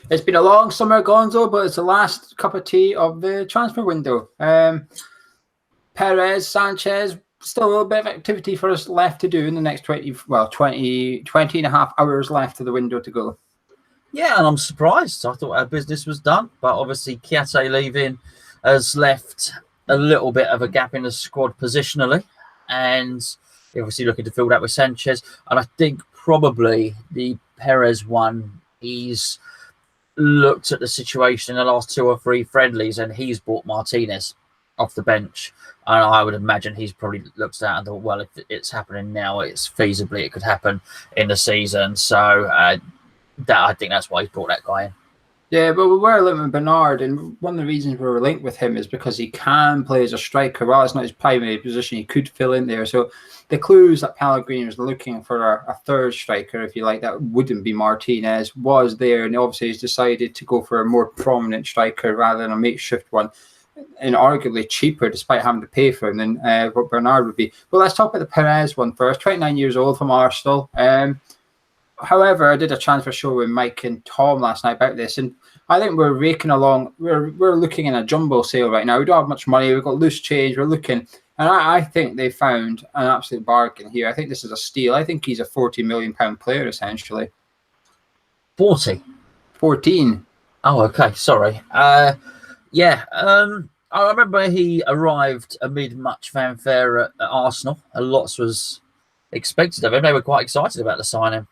It's been a long summer, Gonzo, but it's the last cup of tea of the transfer window. Perez, Sanchez, still a little bit of activity for us left to do in the next 20 and a half hours left of the window to go. Yeah, and I'm surprised. I thought our business was done, but obviously Kiate leaving has left a little bit of a gap in the squad positionally, and obviously looking to fill that with Sanchez. And I think probably the Perez one, he's looked at the situation in the last 2 or 3 friendlies, and he's brought Martinez off the bench. And I would imagine he's probably looked at that and thought, well, if it's happening now, it's feasibly it could happen in the season. So I think that's why he's brought that guy in. Yeah, but we were linked with Bernard, and one of the reasons we were linked with him is because he can play as a striker. While it's not his primary position, he could fill in there. So the clues that Pellegrini was looking for a third striker, if you like, that wouldn't be Martinez, was there. And obviously he's decided to go for a more prominent striker rather than a makeshift one, and arguably cheaper despite having to pay for him than what Bernard would be. But let's talk about the Perez one first. 29 years old from Arsenal. However, I did a transfer show with Mike and Tom last night about this, and I think we're raking along. We're looking in a jumbo sale right now. We don't have much money. We've got loose change. We're looking, and I think they found an absolute bargain here. I think this is a steal. I think he's a £40 million player, essentially. 14? Oh, okay. Sorry. Yeah. I remember he arrived amid much fanfare at Arsenal. A lot was expected of him. They were quite excited about the signing.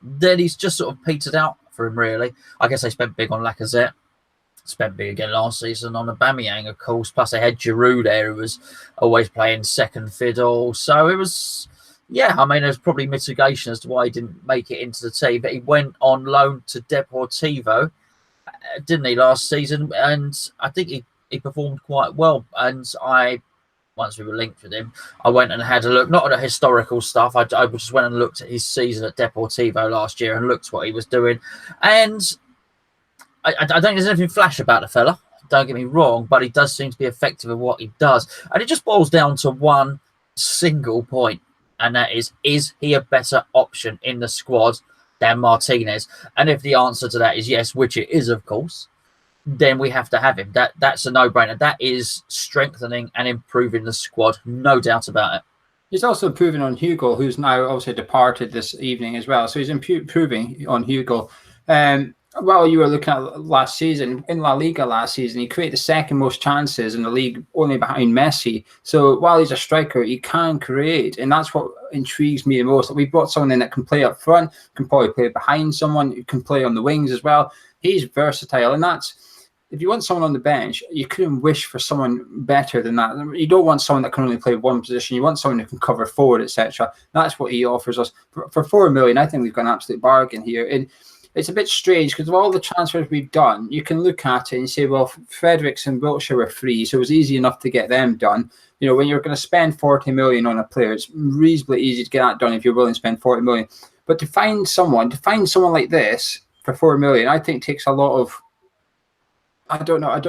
Then he's just sort of petered out for him, really. I guess they spent big on Lacazette. Spent big again last season on Aubameyang, of course. Plus they had Giroud there, who was always playing second fiddle. So it was, yeah, I mean, there's probably mitigation as to why he didn't make it into the team. But he went on loan to Deportivo, didn't he, last season? And I think he performed quite well. And once we were linked with him, I went and had a look, not at the historical stuff. I just went and looked at his season at Deportivo last year and looked what he was doing. And I don't think there's anything flash about the fella. Don't get me wrong, but he does seem to be effective at what he does. And it just boils down to one single point, and that is he a better option in the squad than Martinez? And if the answer to that is yes, which it is, of course, then we have to have him. That's a no-brainer. That is strengthening and improving the squad, no doubt about it. He's also improving on Hugill, who's now obviously departed this evening as well. So he's improving on Hugill. While you were looking at last season, in La Liga last season, he created the second most chances in the league, only behind Messi. So while he's a striker, he can create, and that's what intrigues me the most. We brought someone in that can play up front, can probably play behind someone, who can play on the wings as well. He's versatile, and that's, if you want someone on the bench, you couldn't wish for someone better than that. You don't want someone that can only play one position. You want someone who can cover forward, etc. That's what he offers us. For $4 million, I think we've got an absolute bargain here. And it's a bit strange because of all the transfers we've done, you can look at it and say, well, Fredericks and Wiltshire were free, so it was easy enough to get them done. You know, when you're going to spend $40 million on a player, it's reasonably easy to get that done if you're willing to spend $40 million. But to find someone like this for $4 million, I think takes a lot of, I don't know how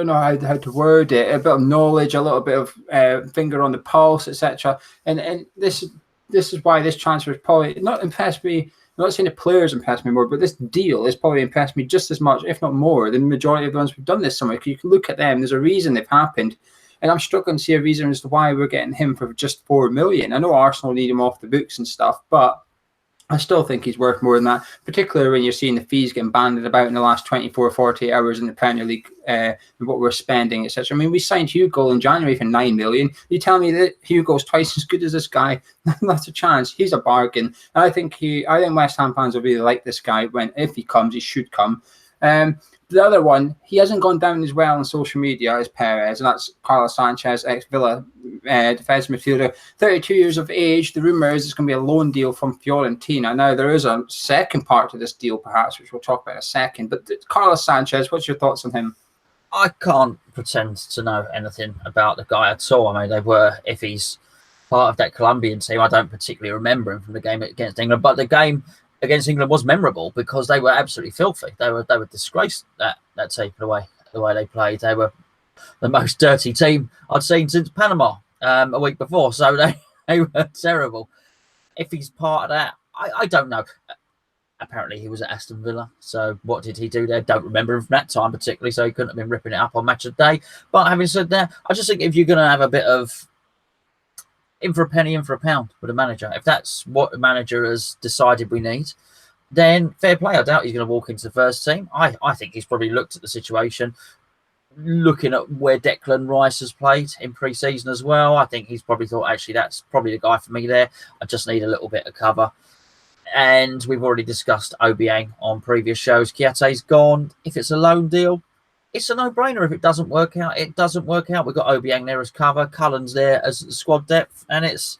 to word it, a bit of knowledge, a little bit of finger on the pulse, etc. And this is why this transfer has probably not impressed me. I'm not saying the players impressed me more, but this deal has probably impressed me just as much, if not more, than the majority of the ones we've done this summer. Because you can look at them, there's a reason they've happened. And I'm struggling to see a reason as to why we're getting him for just $4 million. I know Arsenal need him off the books and stuff, but I still think he's worth more than that, particularly when you're seeing the fees getting banded about in the last 24, 48 hours in the Premier League, and what we're spending, etc. I mean, we signed Hugill in January for $9 million. You tell me that Hugo's twice as good as this guy? Not a chance. He's a bargain. And I think West Ham fans will really like this guy if he comes. He should come. The other one, he hasn't gone down as well on social media as Perez, and that's Carlos Sanchez, ex-Villa defensive midfielder, 32 years of age. The rumour is it's going to be a loan deal from Fiorentina. Now, there is a second part to this deal, perhaps, which we'll talk about in a second. But Carlos Sanchez, what's your thoughts on him? I can't pretend to know anything about the guy at all. I mean, if he's part of that Colombian team, I don't particularly remember him from the game against England. But the game against England was memorable because they were absolutely filthy. They were disgraced that team the way they played. They were the most dirty team I'd seen since Panama a week before. So they were terrible. If he's part of that, I don't know. apparently he was at Aston Villa. So what did he do there? Don't remember him from that time particularly, so he couldn't have been ripping it up on Match of the Day. But having said that, I just think if you're going to have a bit of in for a penny, in for a pound with a manager, if that's what the manager has decided we need, then fair play. I doubt he's going to walk into the first team. I think he's probably looked at the situation, looking at where Declan Rice has played in pre-season as well. I think he's probably thought, actually, that's probably the guy for me there. I just need a little bit of cover. And we've already discussed Obiang on previous shows. Kiate's gone. If it's a loan deal, it's a no-brainer. If it doesn't work out, it doesn't work out. We've got Obiang there as cover, Cullen's there as squad depth, and it's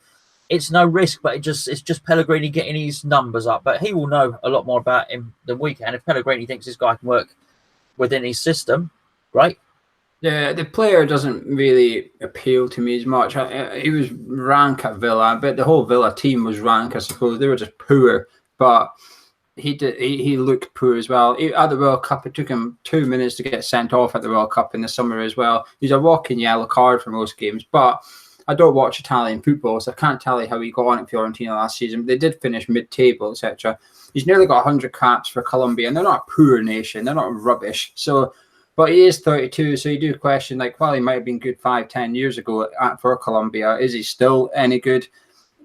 no risk, but it's just Pellegrini getting his numbers up. But he will know a lot more about him than we can. If Pellegrini thinks this guy can work within his system, great. Yeah, the player doesn't really appeal to me as much. He was rank at Villa, but the whole Villa team was rank, I suppose. They were just poor, but he looked poor as well. At the World Cup, it took him 2 minutes to get sent off at the World Cup in the summer as well. He's a walking yellow card for most games, but I don't watch Italian football, so I can't tell you how he got on at Fiorentina last season. They did finish mid-table, etc. He's nearly got 100 caps for Colombia, and they're not a poor nation. They're not rubbish. So, but he is 32, so you do question, like, well, he might have been good 5-10 years ago for Colombia. Is he still any good?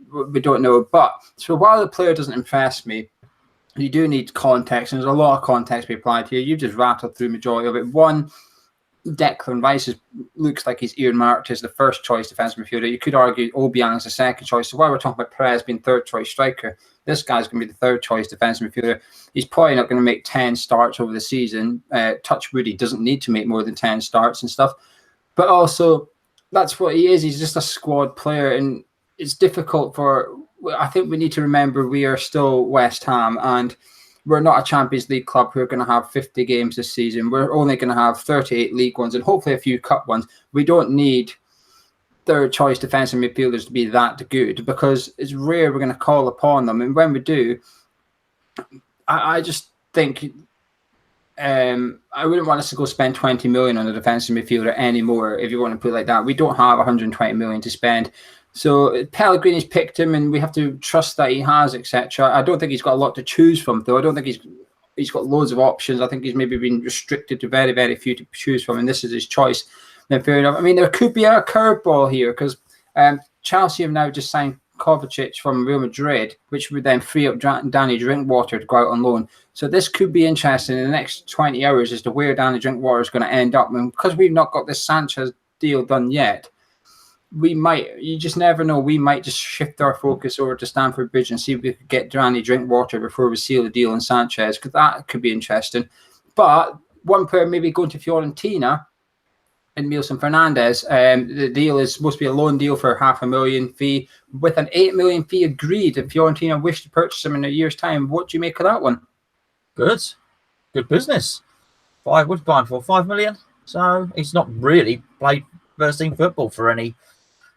We don't know. But, so while the player doesn't impress me, you do need context, and there's a lot of context to be applied here. You've just rattled through the majority of it. One, Declan Rice looks like he's earmarked as the first choice defensive midfielder. You could argue Obiang is the second choice. So while we're talking about Perez being third choice striker, this guy's going to be the third choice defensive midfielder. He's probably not going to make 10 starts over the season. Touch wood, he doesn't need to make more than 10 starts and stuff. But also, that's what he is. He's just a squad player, and it's difficult for. I think we need to remember we are still West Ham, and we're not a Champions League club who are going to have 50 games this season. We're only going to have 38 league ones and hopefully a few cup ones. We don't need third choice defensive midfielders to be that good, because it's rare we're going to call upon them. And when we do, I just think I wouldn't want us to go spend 20 million on a defensive midfielder anymore, if you want to put it like that. We don't have 120 million to spend. So Pellegrini's picked him, and we have to trust that he has, etc. I don't think he's got a lot to choose from, though. I don't think he's got loads of options. I think he's maybe been restricted to very, very few to choose from, and this is his choice. Then fair enough. I mean, there could be a curveball here, because Chelsea have now just signed Kovacic from Real Madrid, which would then free up Danny Drinkwater to go out on loan. So this could be interesting in the next 20 hours as to where Danny Drinkwater is going to end up. And because we've not got this Sanchez deal done yet, we might, you just never know, we might just shift our focus over to Stamford Bridge and see if we could get Danny Drinkwater before we seal the deal on Sanchez, because that could be interesting. But one player maybe going to Fiorentina and Milson Fernandez. The deal is supposed to be a loan deal for $500,000 fee with an $8 million fee agreed if Fiorentina wish to purchase him in a year's time. What do you make of that one? Good business. Would buy him for $5 million. So he's not really played first team football for any.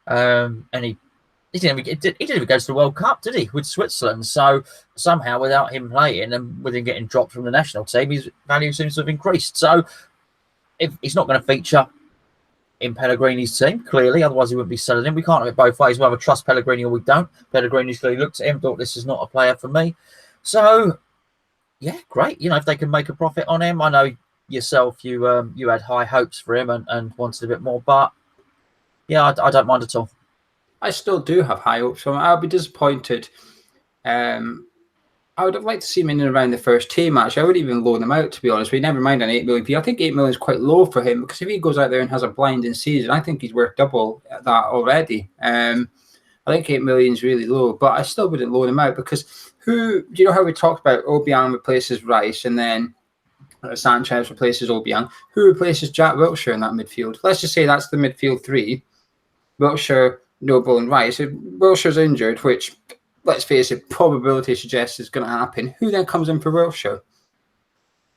He didn't even go to the World Cup, did he, with Switzerland? So somehow, without him playing and with him getting dropped from the national team, his value seems to have increased. So if he's not going to feature in Pellegrini's team, clearly, otherwise he wouldn't be selling him. We can't have it both ways. We either trust Pellegrini or we don't. Pellegrini's clearly looked at him, thought this is not a player for me. So yeah, great. You know, if they can make a profit on him. I know yourself, you had high hopes for him and wanted a bit more, but yeah, I don't mind at all. I still do have high hopes for him. I'll be disappointed. I would have liked to see him in and around the first team, actually. I would even loan him out, to be honest. We never mind an $8 million fee. I think $8 million is quite low for him, because if he goes out there and has a blinding season, I think he's worth double that already. I think $8 million is really low, but I still wouldn't loan him out, because do you know how we talked about Obiang replaces Rice and then Sanchez replaces Obiang? Who replaces Jack Wilshere in that midfield? Let's just say that's the midfield three. Wilshere, Noble and Rice. If Wilshere's injured, which, let's face it, probability suggests is going to happen, who then comes in for Wilshere?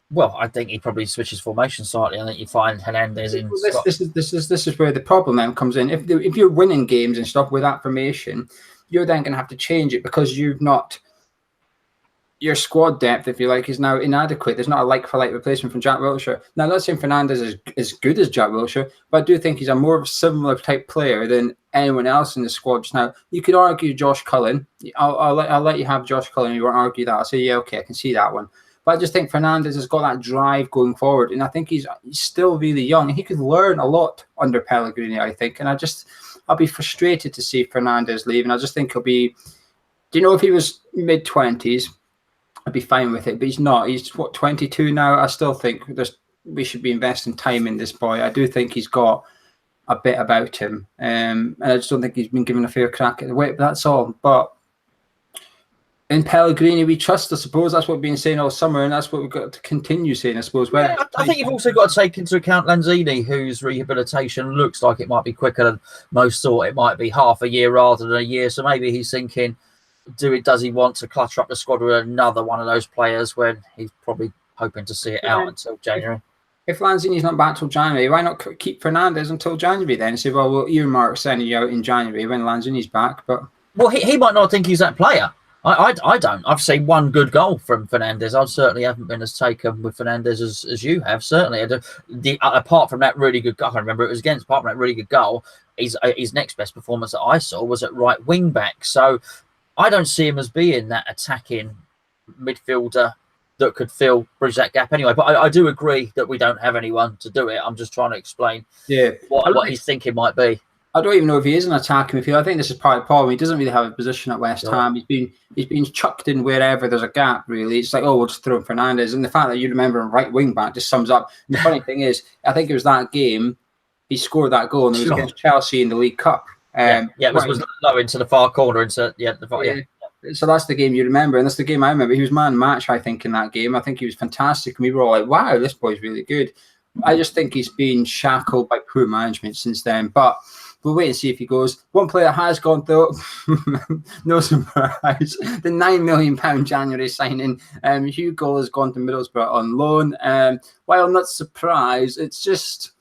Well, I think he probably switches formation slightly. I think you find Hernandez in. This is where the problem then comes in. If you're winning games and stuff with that formation, you're then going to have to change it, because you've not your squad depth, if you like, is now inadequate. There's not a like-for-like replacement from Jack Wilshere. Now, I'm not saying Fernandes is as good as Jack Wilshere, but I do think he's a more similar type player than anyone else in the squad just now. You could argue Josh Cullen. I'll let you have Josh Cullen. You won't argue that. I'll say, yeah, okay, I can see that one. But I just think Fernandes has got that drive going forward, and I think he's still really young. He could learn a lot under Pellegrini, I think. And I'll be frustrated to see Fernandes leave, and I just think he'll be. Do you know, if he was mid-20s, I'd be fine with it, but he's not. He's 22 now. I still think we should be investing time in this boy. I do think he's got a bit about him, and I just don't think he's been given a fair crack at the whip. That's all. But in Pellegrini, we trust. I suppose that's what we've been saying all summer, and that's what we've got to continue saying. I suppose. I think you've also got to take into account Lanzini, whose rehabilitation looks like it might be quicker than most thought. It might be half a year rather than a year. So maybe he's thinking, does he want to clutter up the squad with another one of those players when he's probably hoping to see it out until January? If Lanzini's not back till January, why not keep Fernandes until January then? Say, well, we'll earmark sending you out in January when Lanzini's back. But he might not think he's that player. I don't. I've seen one good goal from Fernandes. I certainly haven't been as taken with Fernandes as you have. Certainly, apart from that really good goal, I can't remember it was against. Apart from that really good goal, his next best performance that I saw was at right wing back. So I don't see him as being that attacking midfielder that could bridge that gap anyway. But I do agree that we don't have anyone to do it. I'm just trying to explain what he's thinking might be. I don't even know if he is an attacking midfielder. I think this is part of the problem. He doesn't really have a position at West Ham. He's been chucked in wherever there's a gap, really. It's like, oh, we'll just throw in Fernandes. And the fact that you remember him right wing back just sums up. And the funny thing is, I think it was that game, he scored that goal, and it was against Chelsea in the League Cup. It was low into the far corner. So that's the game you remember, and that's the game I remember. He was man match, I think, in that game. I think he was fantastic, and we were all like, wow, this boy's really good. I just think he's been shackled by poor management since then, but we'll wait and see if he goes. One player has gone, though, no surprise, the £9 million January signing. Hugill has gone to Middlesbrough on loan. While I'm not surprised, it's just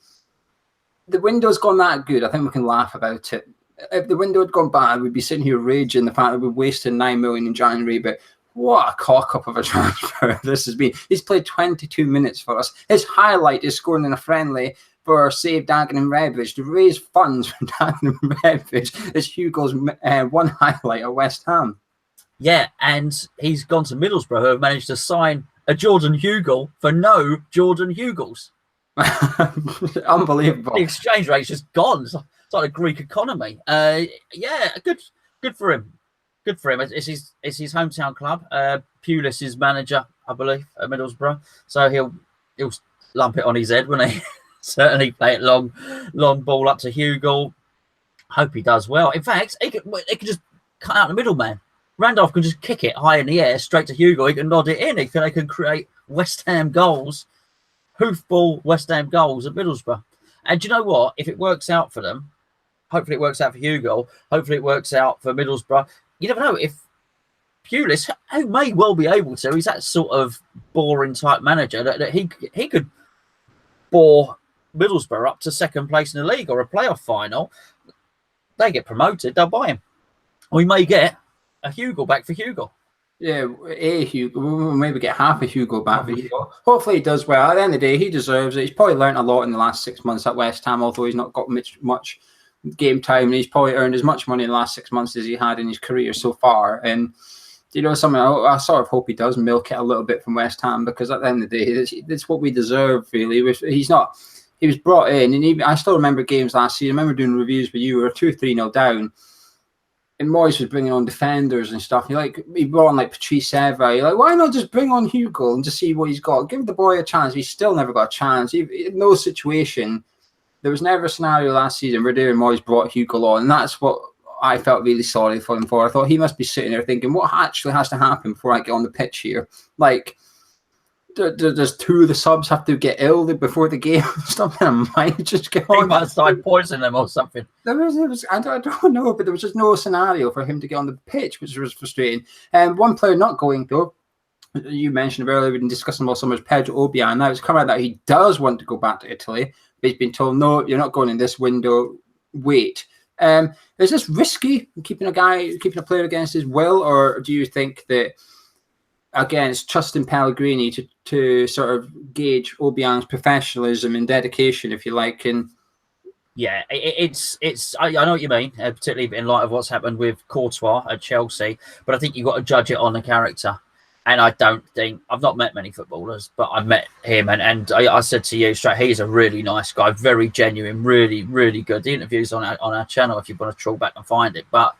the window's gone that good. I think we can laugh about it. If the window had gone bad, we'd be sitting here raging the fact that we wasted £9 million in January. But what a cock-up of a transfer this has been. He's played 22 minutes for us. His highlight is scoring in a friendly for Save Dagenham Redbridge to raise funds for Dagenham Redbridge. It's Hugill's one highlight at West Ham. Yeah, and he's gone to Middlesbrough, who have managed to sign a Jordan Hugill for no Jordan Hugills. Unbelievable. The exchange rate's just gone. It's like a Greek economy. Good for him. Good for him. It's his hometown club. Pulis is manager, I believe, at Middlesbrough. So he'll lump it on his head, won't he? Certainly play it long ball up to Hugill. Hope he does well. In fact, they could just cut out the middleman. Randolph can just kick it high in the air straight to Hugill. He can nod it in. They can create West Ham goals, hoofball West Ham goals at Middlesbrough. And do you know what? If it works out for them, hopefully it works out for Hugill. Hopefully it works out for Middlesbrough. You never know if Pulis, who may well be able to, he's that sort of boring type manager that he could bore Middlesbrough up to second place in the league or a playoff final. They get promoted, they'll buy him. We may get a Hugill back for Hugill. Yeah, Hugill. We'll maybe get half a Hugill back for Hugill. Hopefully he does well. At the end of the day, he deserves it. He's probably learnt a lot in the last 6 months at West Ham, although he's not got much game time, and he's probably earned as much money in the last 6 months as he had in his career so far. And you know, something I sort of hope he does milk it a little bit from West Ham, because at the end of the day, it's what we deserve, really. He was brought in, and I still remember games last year. I remember doing reviews with you. We were 2-3-0 down, and Moyes was bringing on defenders and stuff. He brought on like Patrice Evra. You're like, why not just bring on Hugill and just see what he's got? Give the boy a chance. He's still never got a chance. In no situation. There was never a scenario last season where Darren Moyes brought Hugill on, and that's what I felt really sorry for him for. I thought he must be sitting there thinking, what actually has to happen before I get on the pitch here? Like, does two of the subs have to get ill before the game? Something might just get on. He might start poisoning them or something. I don't know, but there was just no scenario for him to get on the pitch, which was frustrating. And one player not going, though, you mentioned earlier, we've been discussing about summer's Pedro Obiang. Now it's come out that he does want to go back to Italy, but he's been told, no, you're not going in this window, wait. Is this risky, keeping a player against his will, or do you think that again, it's trusting Pellegrini to sort of gauge Obiang's professionalism and dedication, if you like. And yeah, I know what you mean, particularly in light of what's happened with Courtois at Chelsea. But I think you've got to judge it on the character. And I don't think I've not met many footballers, but I've met him, and I said to you straight, he's a really nice guy, very genuine, really, really good. The interviews on our channel, if you want to trawl back and find it, but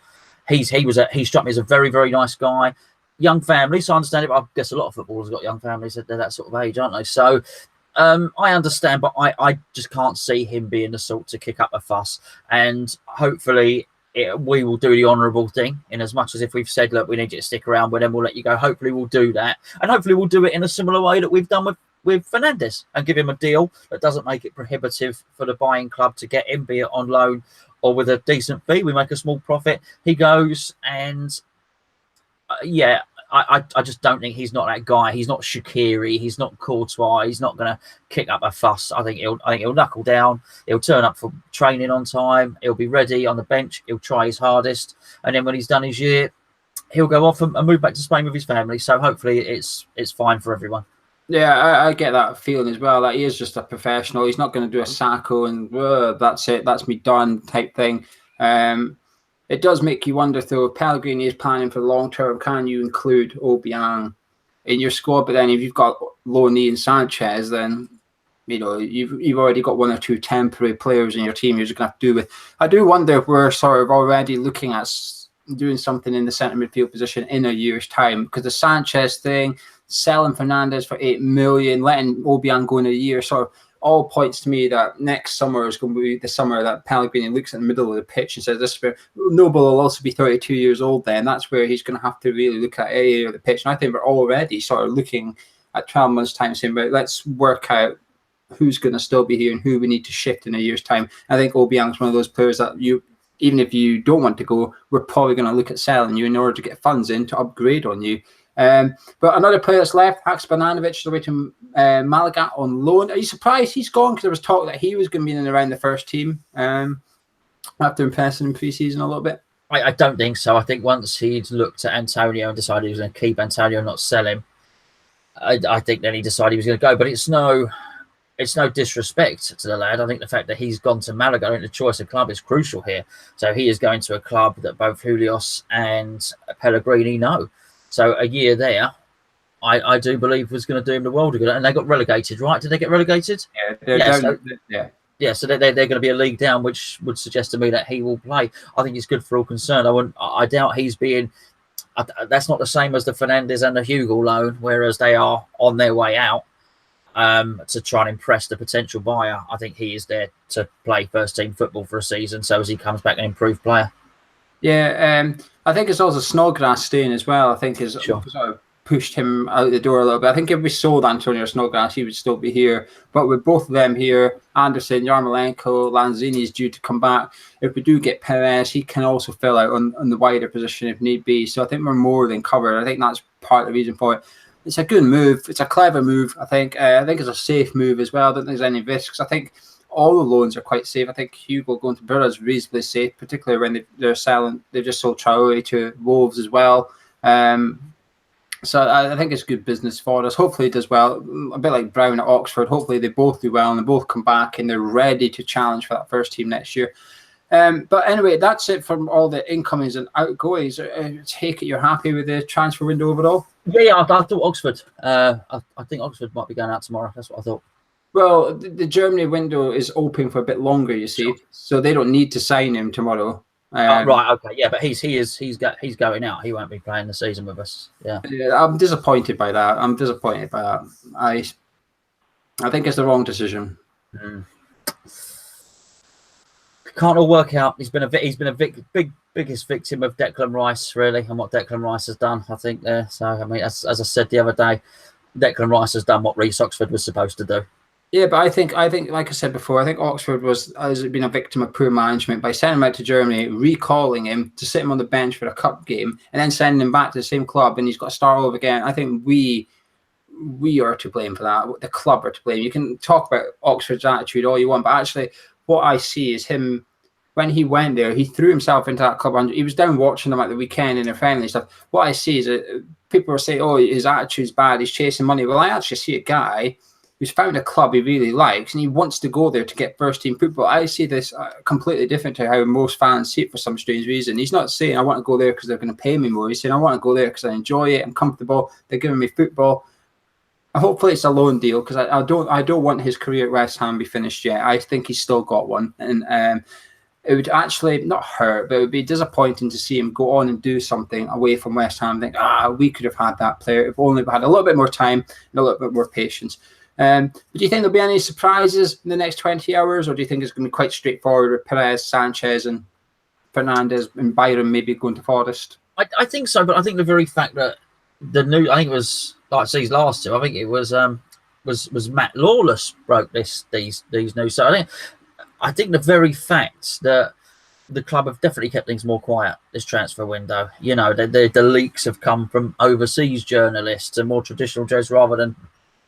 he struck me as a very, very nice guy. Young family, so I understand it. But I guess a lot of footballers have got young families. They're that sort of age, aren't they? So I understand, but I just can't see him being the sort to kick up a fuss. And hopefully we will do the honourable thing, in as much as if we've said, look, we need you to stick around, but then we'll let you go. Hopefully we'll do that. And hopefully we'll do it in a similar way that we've done with Fernandes, and give him a deal that doesn't make it prohibitive for the buying club to get him, be it on loan or with a decent fee. We make a small profit. He goes, and I just don't think he's not that guy. He's not Shaqiri. He's not Courtois. He's not going to kick up a fuss. I think he'll knuckle down. He'll turn up for training on time. He'll be ready on the bench. He'll try his hardest, and then when he's done his year, he'll go off and move back to Spain with his family. So hopefully it's fine for everyone. Yeah, I get that feeling as well. That he is just a professional. He's not going to do a Sacco and that's it, that's me done type thing. It does make you wonder, though, if Pellegrini is planning for the long term, can you include Obiang in your squad? But then if you've got Looney and Sanchez, then you've already got one or two temporary players in your team you're just going to have to do with. I do wonder if we're sort of already looking at doing something in the centre midfield position in a year's time, because the Sanchez thing, selling Fernandes for 8 million, letting Obiang go in a year, sort of all points to me that next summer is going to be the summer that Pellegrini looks at the middle of the pitch and says, "This is where Noble will also be 32 years old then." That's where he's going to have to really look at area of the pitch. And I think we're already sort of looking at 12 months' time saying, "But let's work out who's going to still be here and who we need to shift in a year's time." I think Obiang's one of those players that even if you don't want to go, we're probably going to look at selling you in order to get funds in to upgrade on you. But another player that's left, Haksabanovic, away to Malaga on loan. Are you surprised he's gone? Because there was talk that he was going to be in and around the first team after impressing in pre-season a little bit. I don't think so. I think once he'd looked at Antonio and decided he was going to keep Antonio and not sell him, I think then he decided he was going to go. But it's no disrespect to the lad. I think the fact that he's gone to Malaga, I think the choice of club is crucial here. So he is going to a club that both Julios and Pellegrini know. So a year there, I do believe was going to do him the world of good. And they got relegated, right? Did they get relegated? Yeah, so they're going to be a league down, which would suggest to me that he will play. I think it's good for all concerned. I doubt he's being. That's not the same as the Fernandes and the Hugill loan, whereas they are on their way out to try and impress the potential buyer. I think he is there to play first team football for a season, so as he comes back an improved player. Yeah, I think it's also Snodgrass staying as well. I think has sort of pushed him out the door a little bit. I think if we sold Antonio Snodgrass, he would still be here. But with both of them here, Anderson, Yarmolenko, Lanzini is due to come back. If we do get Perez, he can also fill out on the wider position if need be. So I think we're more than covered. I think that's part of the reason for it. It's a good move. It's a clever move, I think. I think it's a safe move as well. I don't think there's any risks. I think all the loans are quite safe. I think Hugill going to Boro is reasonably safe, particularly when they're selling. They've just sold Traore to Wolves as well. So I think it's good business for us. Hopefully it does well. A bit like Browne at Oxford. Hopefully they both do well and they both come back and they're ready to challenge for that first team next year. But anyway, that's it from all the incomings and outgoings. Take it you're happy with the transfer window overall? Yeah, I thought Oxford. I think Oxford might be going out tomorrow. That's what I thought. Well, the Germany window is open for a bit longer, you see, so they don't need to sign him tomorrow. Right, okay, yeah, but he's going out. He won't be playing the season with us. Yeah, I'm disappointed by that. I think it's the wrong decision. Can't all work out. He's been a biggest victim of Declan Rice, really, and what Declan Rice has done. I think there. So I mean, as I said the other day, Declan Rice has done what Reece Oxford was supposed to do. Yeah, but I think, like I said before, I think Oxford has been a victim of poor management by sending him out to Germany, recalling him to sit him on the bench for a cup game, and then sending him back to the same club, and he's got to start over again. I think we are to blame for that. The club are to blame. You can talk about Oxford's attitude all you want, but actually, what I see is him when he went there, he threw himself into that club. He was down watching them at the weekend in their friendly stuff. What I see is people are saying, oh, his attitude's bad, he's chasing money. Well, I actually see a guy who's found a club he really likes and he wants to go there to get first-team football. I see this completely different to how most fans see it for some strange reason. He's not saying, I want to go there because they're going to pay me more. He's saying, I want to go there because I enjoy it, I'm comfortable, they're giving me football. Hopefully it's a loan deal because I don't want his career at West Ham to be finished yet. I think he's still got one. And it would actually not hurt, but it would be disappointing to see him go on and do something away from West Ham. Think, we could have had that player if only we had a little bit more time and a little bit more patience. But do you think there'll be any surprises in the next 20 hours, or do you think it's going to be quite straightforward with Perez, Sanchez, and Fernandes and Byron maybe going to Forest? I think so, but I think the very fact that I think it was like these last two. I think it was Matt Lawless broke these news. So I think the very fact that the club have definitely kept things more quiet this transfer window. You know, the leaks have come from overseas journalists and more traditional journalists rather than,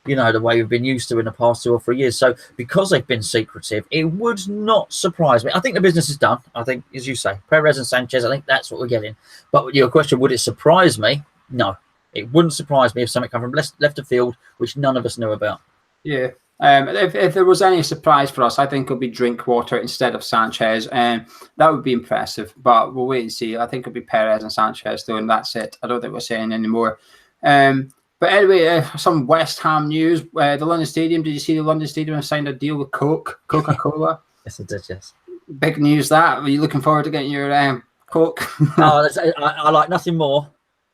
you know, the way we've been used to in the past 2 or 3 years. So because they've been secretive, it would not surprise me. I think the business is done. I think, as you say, Perez and Sanchez, I think that's what we're getting. But your question, would it surprise me? No. It wouldn't surprise me if something come from left of field, which none of us knew about. Yeah. If there was any surprise for us, I think it'll be Drinkwater instead of Sanchez. That would be impressive. But we'll wait and see. I think it'll be Perez and Sanchez, though, and that's it. I don't think we're saying anymore. But anyway, some West Ham news. The London Stadium. Did you see the London Stadium have signed a deal with Coca-Cola? Yes, I did, yes. Big news that. Are you looking forward to getting your Coke? I like nothing more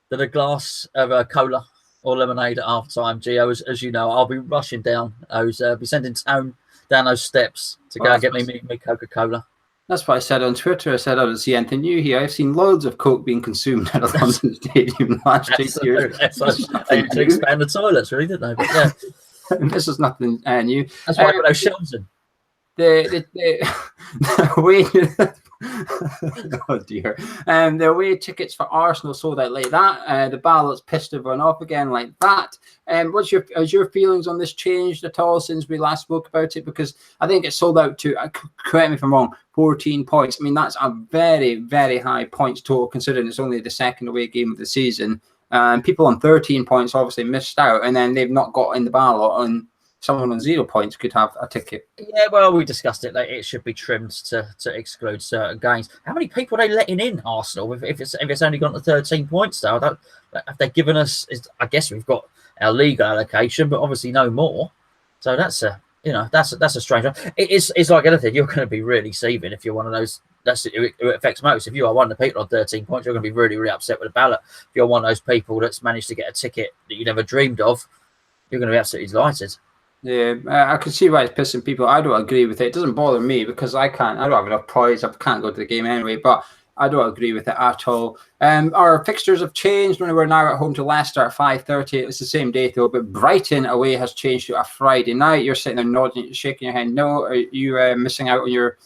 than a glass of cola or lemonade at half time. Geo, as you know, I'll be rushing down those, be sending Tone down those steps to go and get me Coca-Cola. That's what I said on Twitter. I said I don't see anything new here. I've seen loads of Coke being consumed at a London Stadium in the last 2 years. They need to expand the toilets, really, didn't they? But yeah. This is nothing new. That's why I put those shelves in. The away oh dear. The away tickets for Arsenal sold out like that. The ballots pissed everyone off again like that. Has your feelings on this changed at all since we last spoke about it? Because I think it sold out to, correct me if I'm wrong, 14 points. I mean, that's a very, very high points total considering it's only the second away game of the season. People on 13 points obviously missed out, and then they've not got in the ballot, and someone on 0 points could have a ticket. Yeah, well, we discussed it. Like, it should be trimmed to exclude certain games. How many people are they letting in, Arsenal? If it's only gone to 13 points, though, have they given us? I guess we've got our league allocation, but obviously no more. So that's a strange one. It's like anything. You're going to be really seething if you're one of those. That's it affects most. If you are one of the people on 13 points, you're going to be really, really upset with the ballot. If you're one of those people that's managed to get a ticket that you never dreamed of, you're going to be absolutely delighted. Yeah, I can see why it's pissing people. I don't agree with it. It doesn't bother me because I don't have enough points. I can't go to the game anyway, but I don't agree with it at all. Our fixtures have changed. We're now at home to Leicester at 5:30. It's the same day though, but Brighton away has changed to a Friday night. You're sitting there nodding, shaking your head. No, are you missing out on your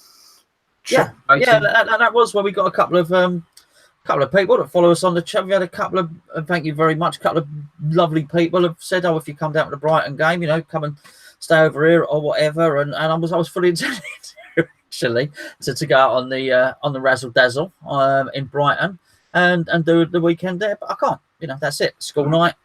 trip? Yeah, that was where we got a couple of people that follow us on the chat. We had a couple of, thank you very much, a couple of lovely people have said, if you come down to the Brighton game, come and stay over here or whatever. And I was fully intended actually to go out on the razzle dazzle in Brighton and do the weekend there, but I can't. That's it. School night,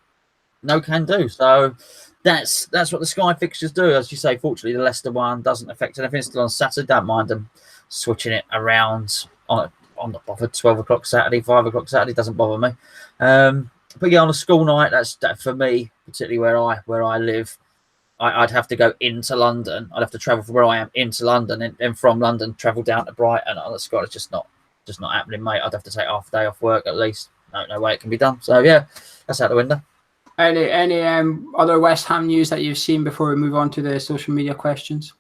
no can do. So that's what the Sky fixtures do. As you say, fortunately the Leicester one doesn't affect anything. It's still on Saturday. Don't mind them switching it around on I'm not bothered. 12 o'clock Saturday, 5 o'clock Saturday doesn't bother me. But yeah, on a school night, that for me, particularly where I live, I'd have to go into London. I'd have to travel from where I am into London, and from London travel down to Brighton. On the Scott, it's just not happening, mate. I'd have to take half a day off work at least. No way it can be done. So yeah, that's out the window. Any other West Ham news that you've seen before we move on to the social media questions?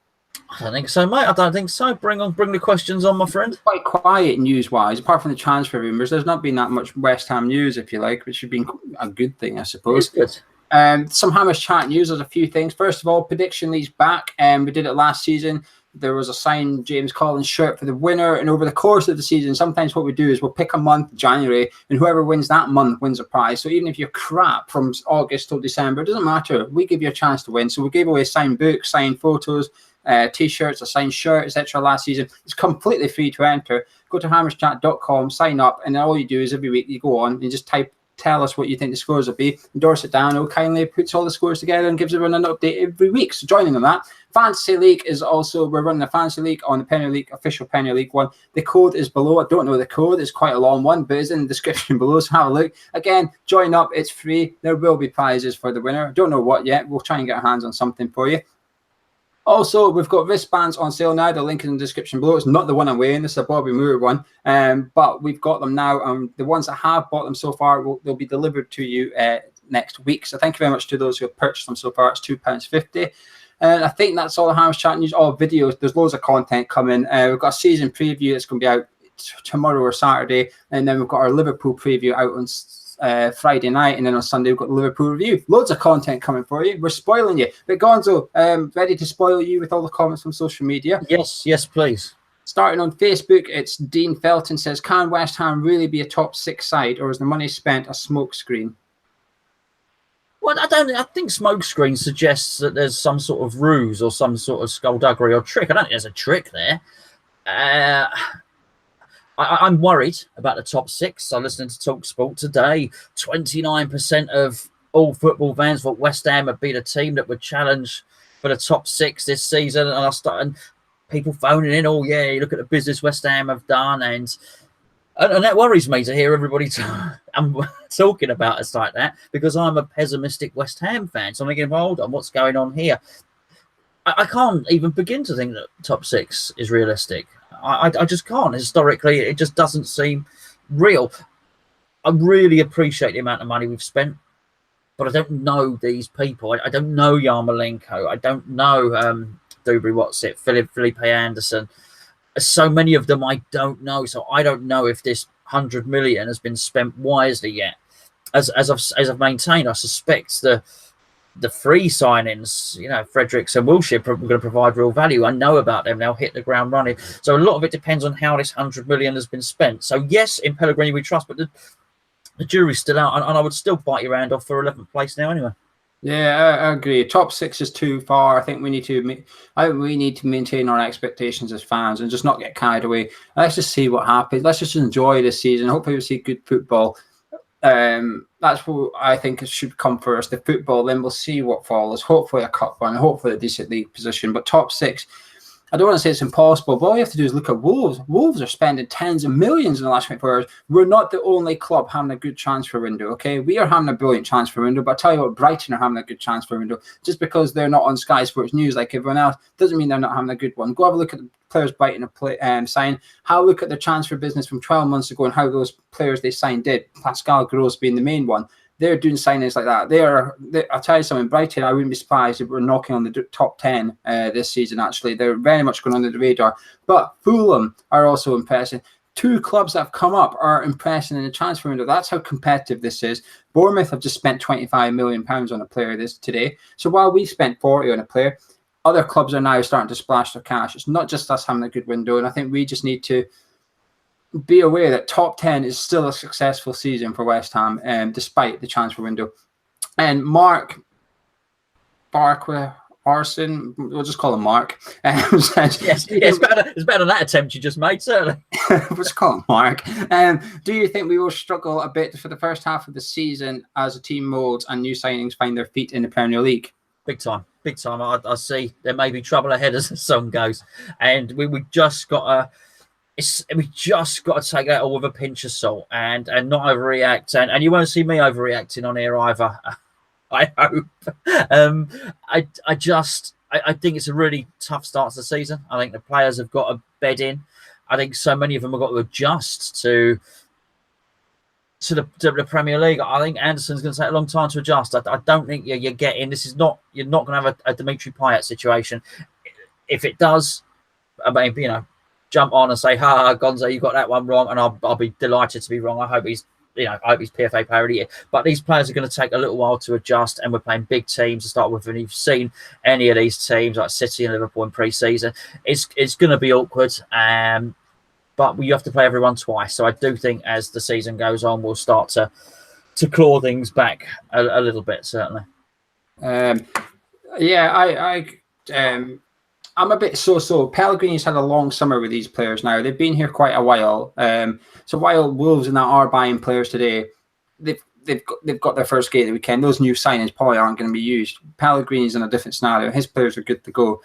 I don't think so, mate. I don't think so. Bring the questions on, my friend. It's quite quiet news-wise, apart from the transfer rumours. There's not been that much West Ham news, if you like, which should be a good thing, I suppose. It's good. Some Hammers chat news. There's a few things. First of all, prediction league's back. We did it last season. There was a signed James Collins shirt for the winner, and over the course of the season, sometimes what we do is we'll pick a month, January, and whoever wins that month wins a prize. So even if you're crap from August till December, it doesn't matter. We give you a chance to win. So we gave away signed books, signed photos, T-shirts, a signed shirt, etc. last season. It's completely free to enter. Go to hammerschat.com, sign up, and all you do is every week you go on and just tell us what you think the scores will be. Endorse it down. It kindly puts all the scores together and gives everyone an update every week. So join in on that. Fantasy League is also, we're running a Fantasy League on the Premier League, official Premier League one. The code is below. I don't know the code. It's quite a long one, but it's in the description below. So have a look. Again, join up. It's free. There will be prizes for the winner. Don't know what yet. We'll try and get our hands on something for you. Also, we've got wristbands on sale now. The link is in the description below. It's not the one I'm wearing. This is a Bobby Moore one. But we've got them now. The ones that have bought them so far, they'll be delivered to you next week. So thank you very much to those who have purchased them so far. It's £2.50. And I think that's all the Hammers Chat news. Oh, videos. There's loads of content coming. We've got a season preview that's going to be out tomorrow or Saturday. And then we've got our Liverpool preview out on Friday night, and then on Sunday we've got the Liverpool review. Loads of content coming for you. We're spoiling you. But Gonzo, ready to spoil you with all the comments from social media? Yes, please. Starting on Facebook, it's Dean Felton says, can West Ham really be a top 6 side, or is the money spent a smokescreen? Well, I think smokescreen suggests that there's some sort of ruse or some sort of skullduggery or trick. I don't think there's a trick there. I'm worried about the top 6. I'm listening to TalkSport today. 29% of all football fans thought West Ham would be the team that would challenge for the top 6 this season. And I started people phoning in, oh, yeah, you look at the business West Ham have done. And that worries me to hear everybody talking about us like that, because I'm a pessimistic West Ham fan. So I'm thinking, well, hold on, what's going on here? I can't even begin to think that top 6 is realistic. I just can't. Historically, it just doesn't seem real. I really appreciate the amount of money we've spent, but I don't know these people. I don't know Yarmolenko. I don't know Felipe Anderson. So many of them I don't know. So I don't know if this 100 million has been spent wisely yet. As I've maintained, I suspect the free signings, Fredericks and Wilshere, are going to provide real value. I know about them. They'll hit the ground running. So a lot of it depends on how this 100 million has been spent. So yes, in Pellegrini we trust, but the jury's still out, and I would still bite your hand off for 11th place now anyway. Yeah, I agree. Top 6 is too far. I think we need to maintain our expectations as fans and just not get carried away. Let's just see what happens. Let's just enjoy this season. Hopefully we see good football. That's what I think it should come first, the football, then we'll see what follows. Hopefully a cup run, hopefully a decent league position. But top 6, I don't want to say it's impossible, but all you have to do is look at Wolves. Wolves are spending tens of millions in the last 24 hours. We're not the only club having a good transfer window, okay? We are having a brilliant transfer window, but I tell you what, Brighton are having a good transfer window. Just because they're not on Sky Sports News like everyone else doesn't mean they're not having a good one. Go have a look at the players Brighton have signed. Have a look at their transfer business from 12 months ago and how those players they signed did. Pascal Gross being the main one. They're doing signings like that. I'll tell you something, Brighton, I wouldn't be surprised if we're knocking on the top 10 this season, actually. They're very much going under the radar. But Fulham are also impressing. 2 clubs that have come up are impressing in the transfer window. That's how competitive this is. Bournemouth have just spent £25 million on a player today. So while we spent 40 on a player, other clubs are now starting to splash their cash. It's not just us having a good window. And I think we just need to be aware that top 10 is still a successful season for West Ham, despite the transfer window. And Mark Arson, we'll just call him Mark. Says, yes, it's better than that attempt you just made, certainly. We'll just call him Mark. Do you think we will struggle a bit for the first half of the season as a team molds and new signings find their feet in the Premier League? Big time. I see there may be trouble ahead as the song goes, and we just got to take that all with a pinch of salt and not overreact. And you won't see me overreacting on here either. I hope. I think it's a really tough start to the season. I think the players have got to bed in. I think so many of them have got to adjust to the Premier League. I think Anderson's going to take a long time to adjust. I don't think you're getting. You're not going to have a Dimitri Payet situation. If it does, I mean, jump on and say, "Ha, Gonzo, you got that one wrong," and I'll be delighted to be wrong. I hope he's PFA player of the year. But these players are going to take a little while to adjust, and we're playing big teams to start with. And you've seen any of these teams like City and Liverpool in pre-season, it's going to be awkward. But you have to play everyone twice. So I do think as the season goes on, we'll start to claw things back a little bit, certainly. I'm a bit so. Pellegrini's had a long summer with these players now. They've been here quite a while. So while Wolves and that are buying players today, they've got their first game of the weekend. Those new signings probably aren't going to be used. Pellegrini's in a different scenario. His players are good to go.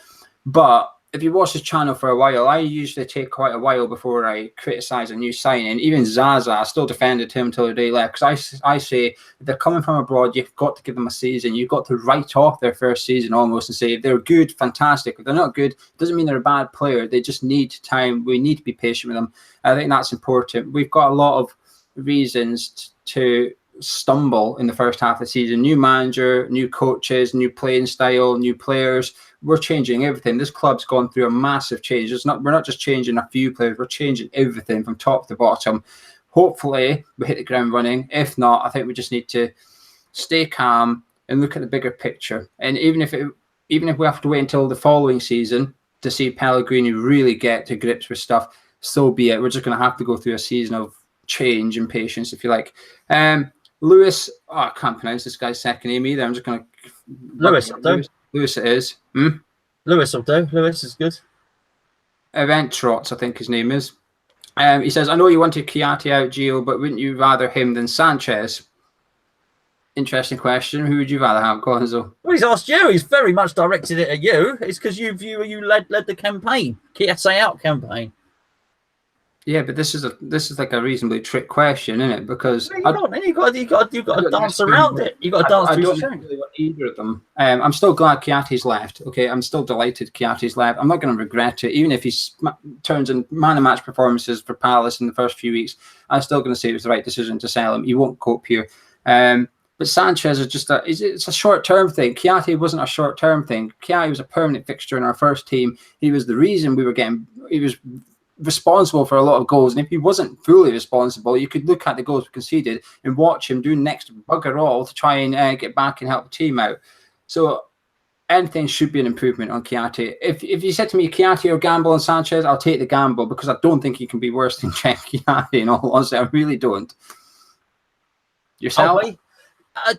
But if you watch his channel for a while, I usually take quite a while before I criticise a new signing. Even Zaza, I still defended him until the day left, because I say if they're coming from abroad, you've got to give them a season. You've got to write off their first season almost and say if they're good, fantastic. If they're not good, it doesn't mean they're a bad player. They just need time. We need to be patient with them. I think that's important. We've got a lot of reasons to stumble in the first half of the season. New manager, new coaches, new playing style, new players. We're changing everything. This club's gone through a massive change. We're not just changing a few players, we're changing everything from top to bottom. Hopefully we hit the ground running. If not, I think we just need to stay calm and look at the bigger picture. And even if we have to wait until the following season to see Pellegrini really get to grips with stuff, so be it. We're just going to have to go through a season of change and patience, if you like. Lewis, I can't pronounce this guy's second name either. I'm just going to... Lewis it is. Lewis will do. Lewis is good. Event Trots, I think his name is. He says, I know you wanted Chiati out, Geo, but wouldn't you rather him than Sanchez? Interesting question. Who would you rather have, Gonzo? Well, he's asked you. He's very much directed it at you. It's because you led the campaign. Chiati out campaign. Yeah, but this is like a reasonably trick question, isn't it? Because you've got to dance around it. You've got to dance. I don't really want either of them. I'm still glad Chiati's left. Okay, I'm still delighted Chiati's left. I'm not going to regret it, even if he turns in man of match performances for Palace in the first few weeks. I'm still going to say it was the right decision to sell him. He won't cope here. But Sanchez is just it's a short-term thing. Chiati wasn't a short-term thing. Chiati was a permanent fixture in our first team. He was the reason he was responsible for a lot of goals, and if he wasn't fully responsible, you could look at the goals we conceded and watch him do next bugger all to try and get back and help the team out. So anything should be an improvement on Chiati. If you said to me Chiati or gamble on Sanchez, I'll take the gamble, because I don't think he can be worse than Chiati, in all honesty. I really don't. Yourself?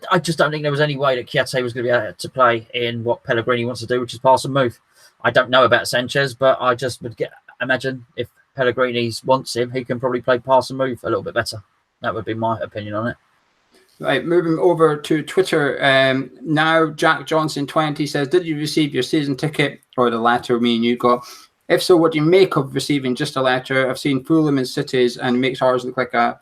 I just don't think there was any way that Chiati was going to be able to play in what Pellegrini wants to do, which is pass and move. I don't know about Sanchez, but I just would imagine if Pellegrini wants him, he can probably play pass and move a little bit better. That would be my opinion on it. Right, moving over to Twitter now. Jack Johnson 20 says, did you receive your season ticket, or the letter me and you got? If so, what do you make of receiving just a letter? I've seen Fulham and Cities, and it makes ours look like a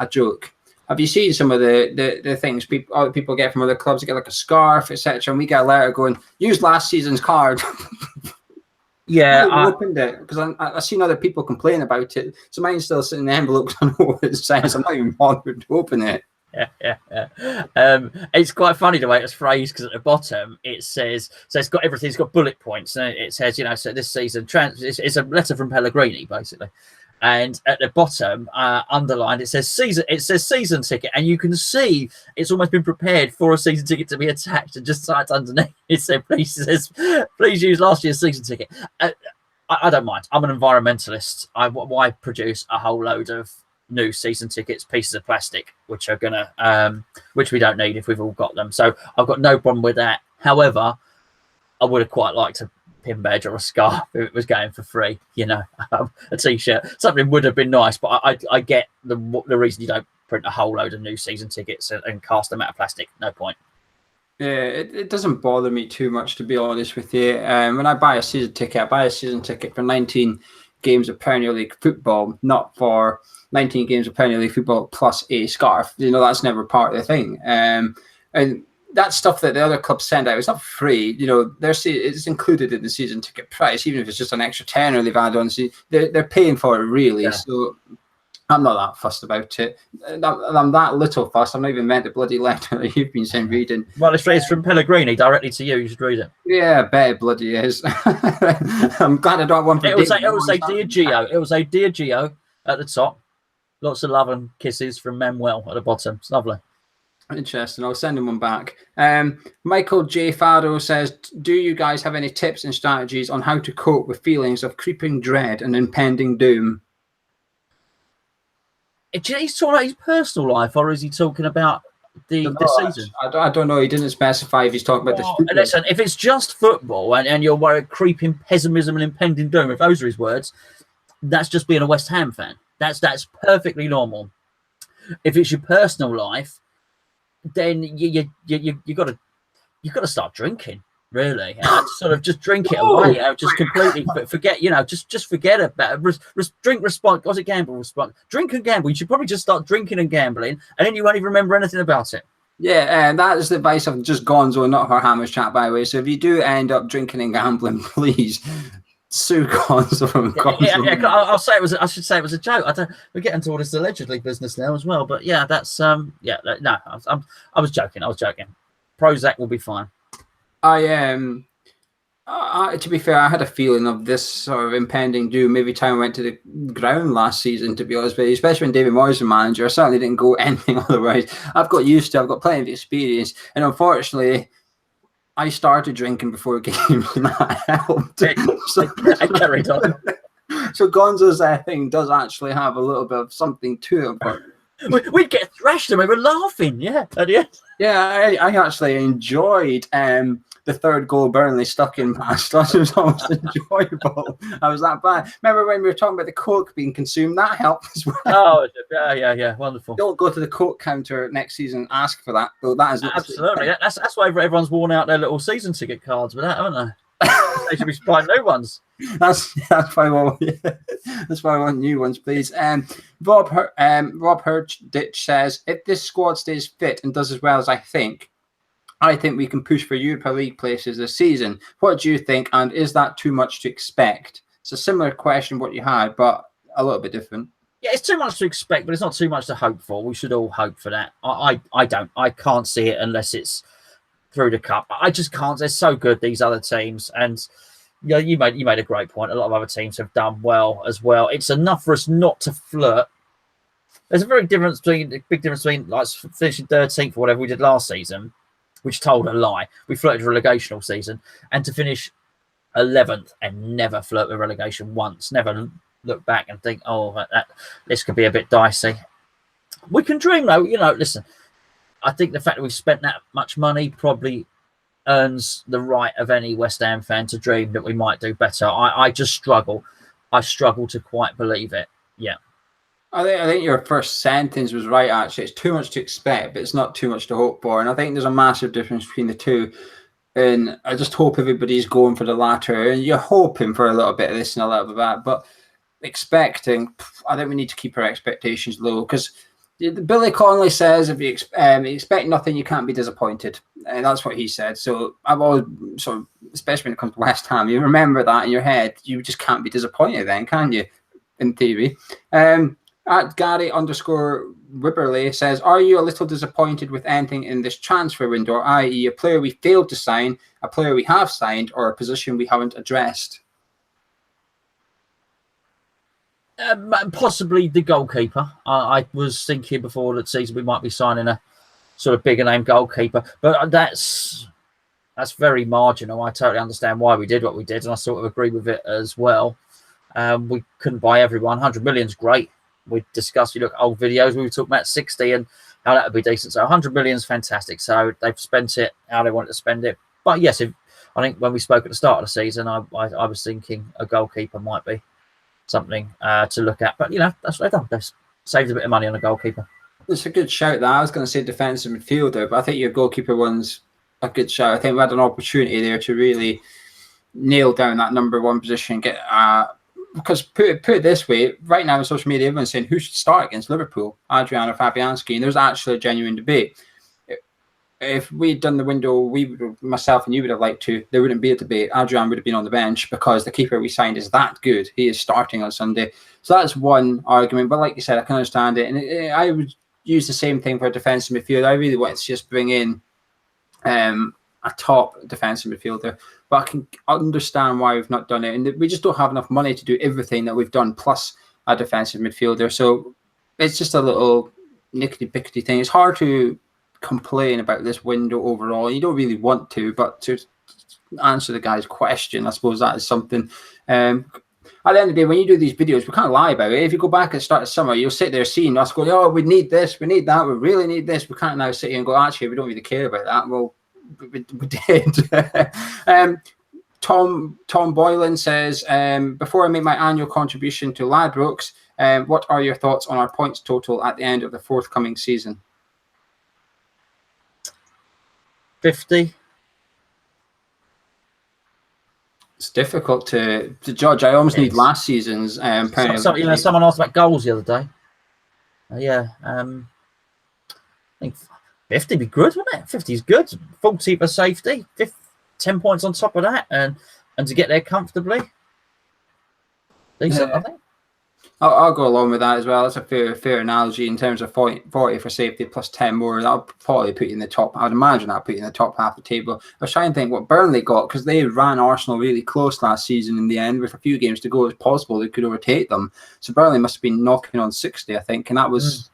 joke. Have you seen some of the things other people get from other clubs? They get like a scarf, etc., and we get a letter going, use last season's card. Yeah, I opened it because I've seen other people complain about it. So mine's still sitting in the envelope because I know what it says. I'm not even bothered to open it. Yeah. It's quite funny the way it's phrased, because at the bottom it says, so it's got everything. It's got bullet points, and it says, so this season it's a letter from Pellegrini basically. And at the bottom, underlined, it says season ticket, and you can see it's almost been prepared for a season ticket to be attached. And just typed underneath, it says, please use last year's season ticket. I don't mind. I'm an environmentalist. Why produce a whole load of new season tickets, pieces of plastic, which are which we don't need if we've all got them. So I've got no problem with that. However, I would have quite liked a pin badge or a scarf if it was going for free, a t-shirt. Something would have been nice, but I get the reason you don't print a whole load of new season tickets and cast them out of plastic. No point. Yeah, it doesn't bother me too much, to be honest with you. When I buy a season ticket, I buy a season ticket for 19 games of Premier League football, not for 19 games of Premier League football plus a scarf. That's never part of the thing. And that stuff that the other clubs send out, it's not free. It's included in the season ticket price, even if it's just an extra tenner they've added on. They're paying for it, really. Yeah. So I'm not that fussed about it. I'm that little fussed. I'm not even meant the bloody letter that you've been sent reading. Well, it's from Pellegrini directly to you. You should read it. Yeah, I bet it bloody is. I'm glad I don't want to. It will say, dear Geo. It will say, dear Geo at the top. Lots of love and kisses from Manuel at the bottom. It's lovely. Interesting. I'll send him one back. Michael J. Faro says, do you guys have any tips and strategies on how to cope with feelings of creeping dread and impending doom? He's talking about his personal life, or is he talking about the season. I don't know. He didn't specify if he's talking about the. Listen, if it's just football and you're worried creeping pessimism and impending doom, if those are his words, that's just being a West Ham fan. That's perfectly normal. If it's your personal life, then you got to start drinking. Really, sort of just drink it away. Just completely forget. Just forget about it. Drink, respond. What's it? Gamble, respond. Drink and gamble. You should probably just start drinking and gambling, and then you won't even remember anything about it. Yeah, and that is the advice of just Gonzo, not her Hammers chat, by the way. So if you do end up drinking and gambling, please sue Gonzo. Yeah, I'll say it was. I should say it was a joke. We're getting to all this allegedly business now as well. But yeah, that's No, I was joking. Prozac will be fine. To be fair, I had a feeling of this sort of impending doom every time I went to the ground last season, to be honest with you, especially when David Moyes was manager. I certainly didn't go anything otherwise. I've got plenty of experience, and unfortunately, I started drinking before games, and that helped. I carried on. So Gonzo's thing does actually have a little bit of something to it, but we'd get thrashed and we were laughing, yeah. At the end. Yeah, I actually enjoyed the third goal Burnley stuck in past us. It was almost enjoyable. I was that bad. Remember when we were talking about the Coke being consumed? That helped as well. Oh, yeah, wonderful. Don't go to the Coke counter next season and ask for that. Though that is absolutely. That's why everyone's worn out their little season ticket cards with that, haven't they? They should be supplying new ones. That's why I want new ones, please. Rob Herditch says, if this squad stays fit and does as well as I think we can push for Europa League places this season. What do you think? And is that too much to expect? It's a similar question what you had, but a little bit different. Yeah, it's too much to expect, but it's not too much to hope for. We should all hope for that. I don't. I can't see it unless it's through the cup. I just can't. They're so good, these other teams. And you made a great point. A lot of other teams have done well as well. It's enough for us not to flirt. There's a big difference between like finishing 13th or whatever we did last season, which told a lie. We flirted relegation all season, and to finish 11th and never flirt with relegation once, never look back and think, oh, this could be a bit dicey. We can dream, though. Listen, I think the fact that we've spent that much money probably earns the right of any West Ham fan to dream that we might do better. I just struggle. I struggle to quite believe it. Yeah. I think your first sentence was right, actually. It's too much to expect, but it's not too much to hope for. And I think there's a massive difference between the two. And I just hope everybody's going for the latter. And you're hoping for a little bit of this and a little bit of that. But expecting, I think we need to keep our expectations low. Because Billy Connolly says, if you expect nothing, you can't be disappointed. And that's what he said. So I've always, especially when it comes to West Ham, you remember that in your head. You just can't be disappointed then, can you? In theory. At Gary_Wibberley says, are you a little disappointed with anything in this transfer window, i.e. a player we failed to sign, a player we have signed, or a position we haven't addressed? Possibly the goalkeeper. I was thinking before the season we might be signing a sort of bigger name goalkeeper, but that's very marginal. I totally understand why we did what we did, and I sort of agree with it as well. We couldn't buy everyone. 100 million's great. We discussed, you look at old videos, we were talking about 60 and how that would be decent. So 100 million is fantastic. So they've spent it how they wanted to spend it. But yes, I think when we spoke at the start of the season, I was thinking a goalkeeper might be something to look at. But, that's what they've done. They've saved a bit of money on a goalkeeper. It's a good shout there. I was going to say defensive midfielder, but I think your goalkeeper one's a good shout. I think we had an opportunity there to really nail down that number one position, get because put it this way, right now on social media, everyone's saying who should start against Liverpool, Adrian or Fabianski, and there's actually a genuine debate. If we'd done the window, myself and you would have liked to, there wouldn't be a debate. Adrian would have been on the bench because the keeper we signed is that good. He is starting on Sunday. So that's one argument. But like you said, I can understand it. And I would use the same thing for a defensive midfield. I really want to just bring in a top defensive midfielder. But I can understand why we've not done it. And we just don't have enough money to do everything that we've done, plus a defensive midfielder. So it's just a little nickety-pickety thing. It's hard to complain about this window overall. You don't really want to, but to answer the guy's question, I suppose that is something. at the end of the day, when you do these videos, we can't lie about it. If you go back at the start of summer, you'll sit there seeing us going, oh, we need this, we need that, we really need this. We can't now sit here and go, actually, we don't really care about that. Well, we did. Tom Boylan says, before I make my annual contribution to Ladbrokes, what are your thoughts on our points total at the end of the forthcoming season? 50. It's difficult to judge. I almost need last season's. Someone asked about goals the other day. I think 50 be good, wouldn't it? 50 is good. 40 for safety. 10 points on top of that, and to get there comfortably. Decent, I think. I'll go along with that as well. That's a fair analogy in terms of 40 for safety plus 10 more. That'll probably put you in the top. I'd imagine that'll put you in the top half of the table. I was trying to think what Burnley got, because they ran Arsenal really close last season in the end. With a few games to go, it's possible they could overtake them. So Burnley must have been knocking on 60, I think, and that was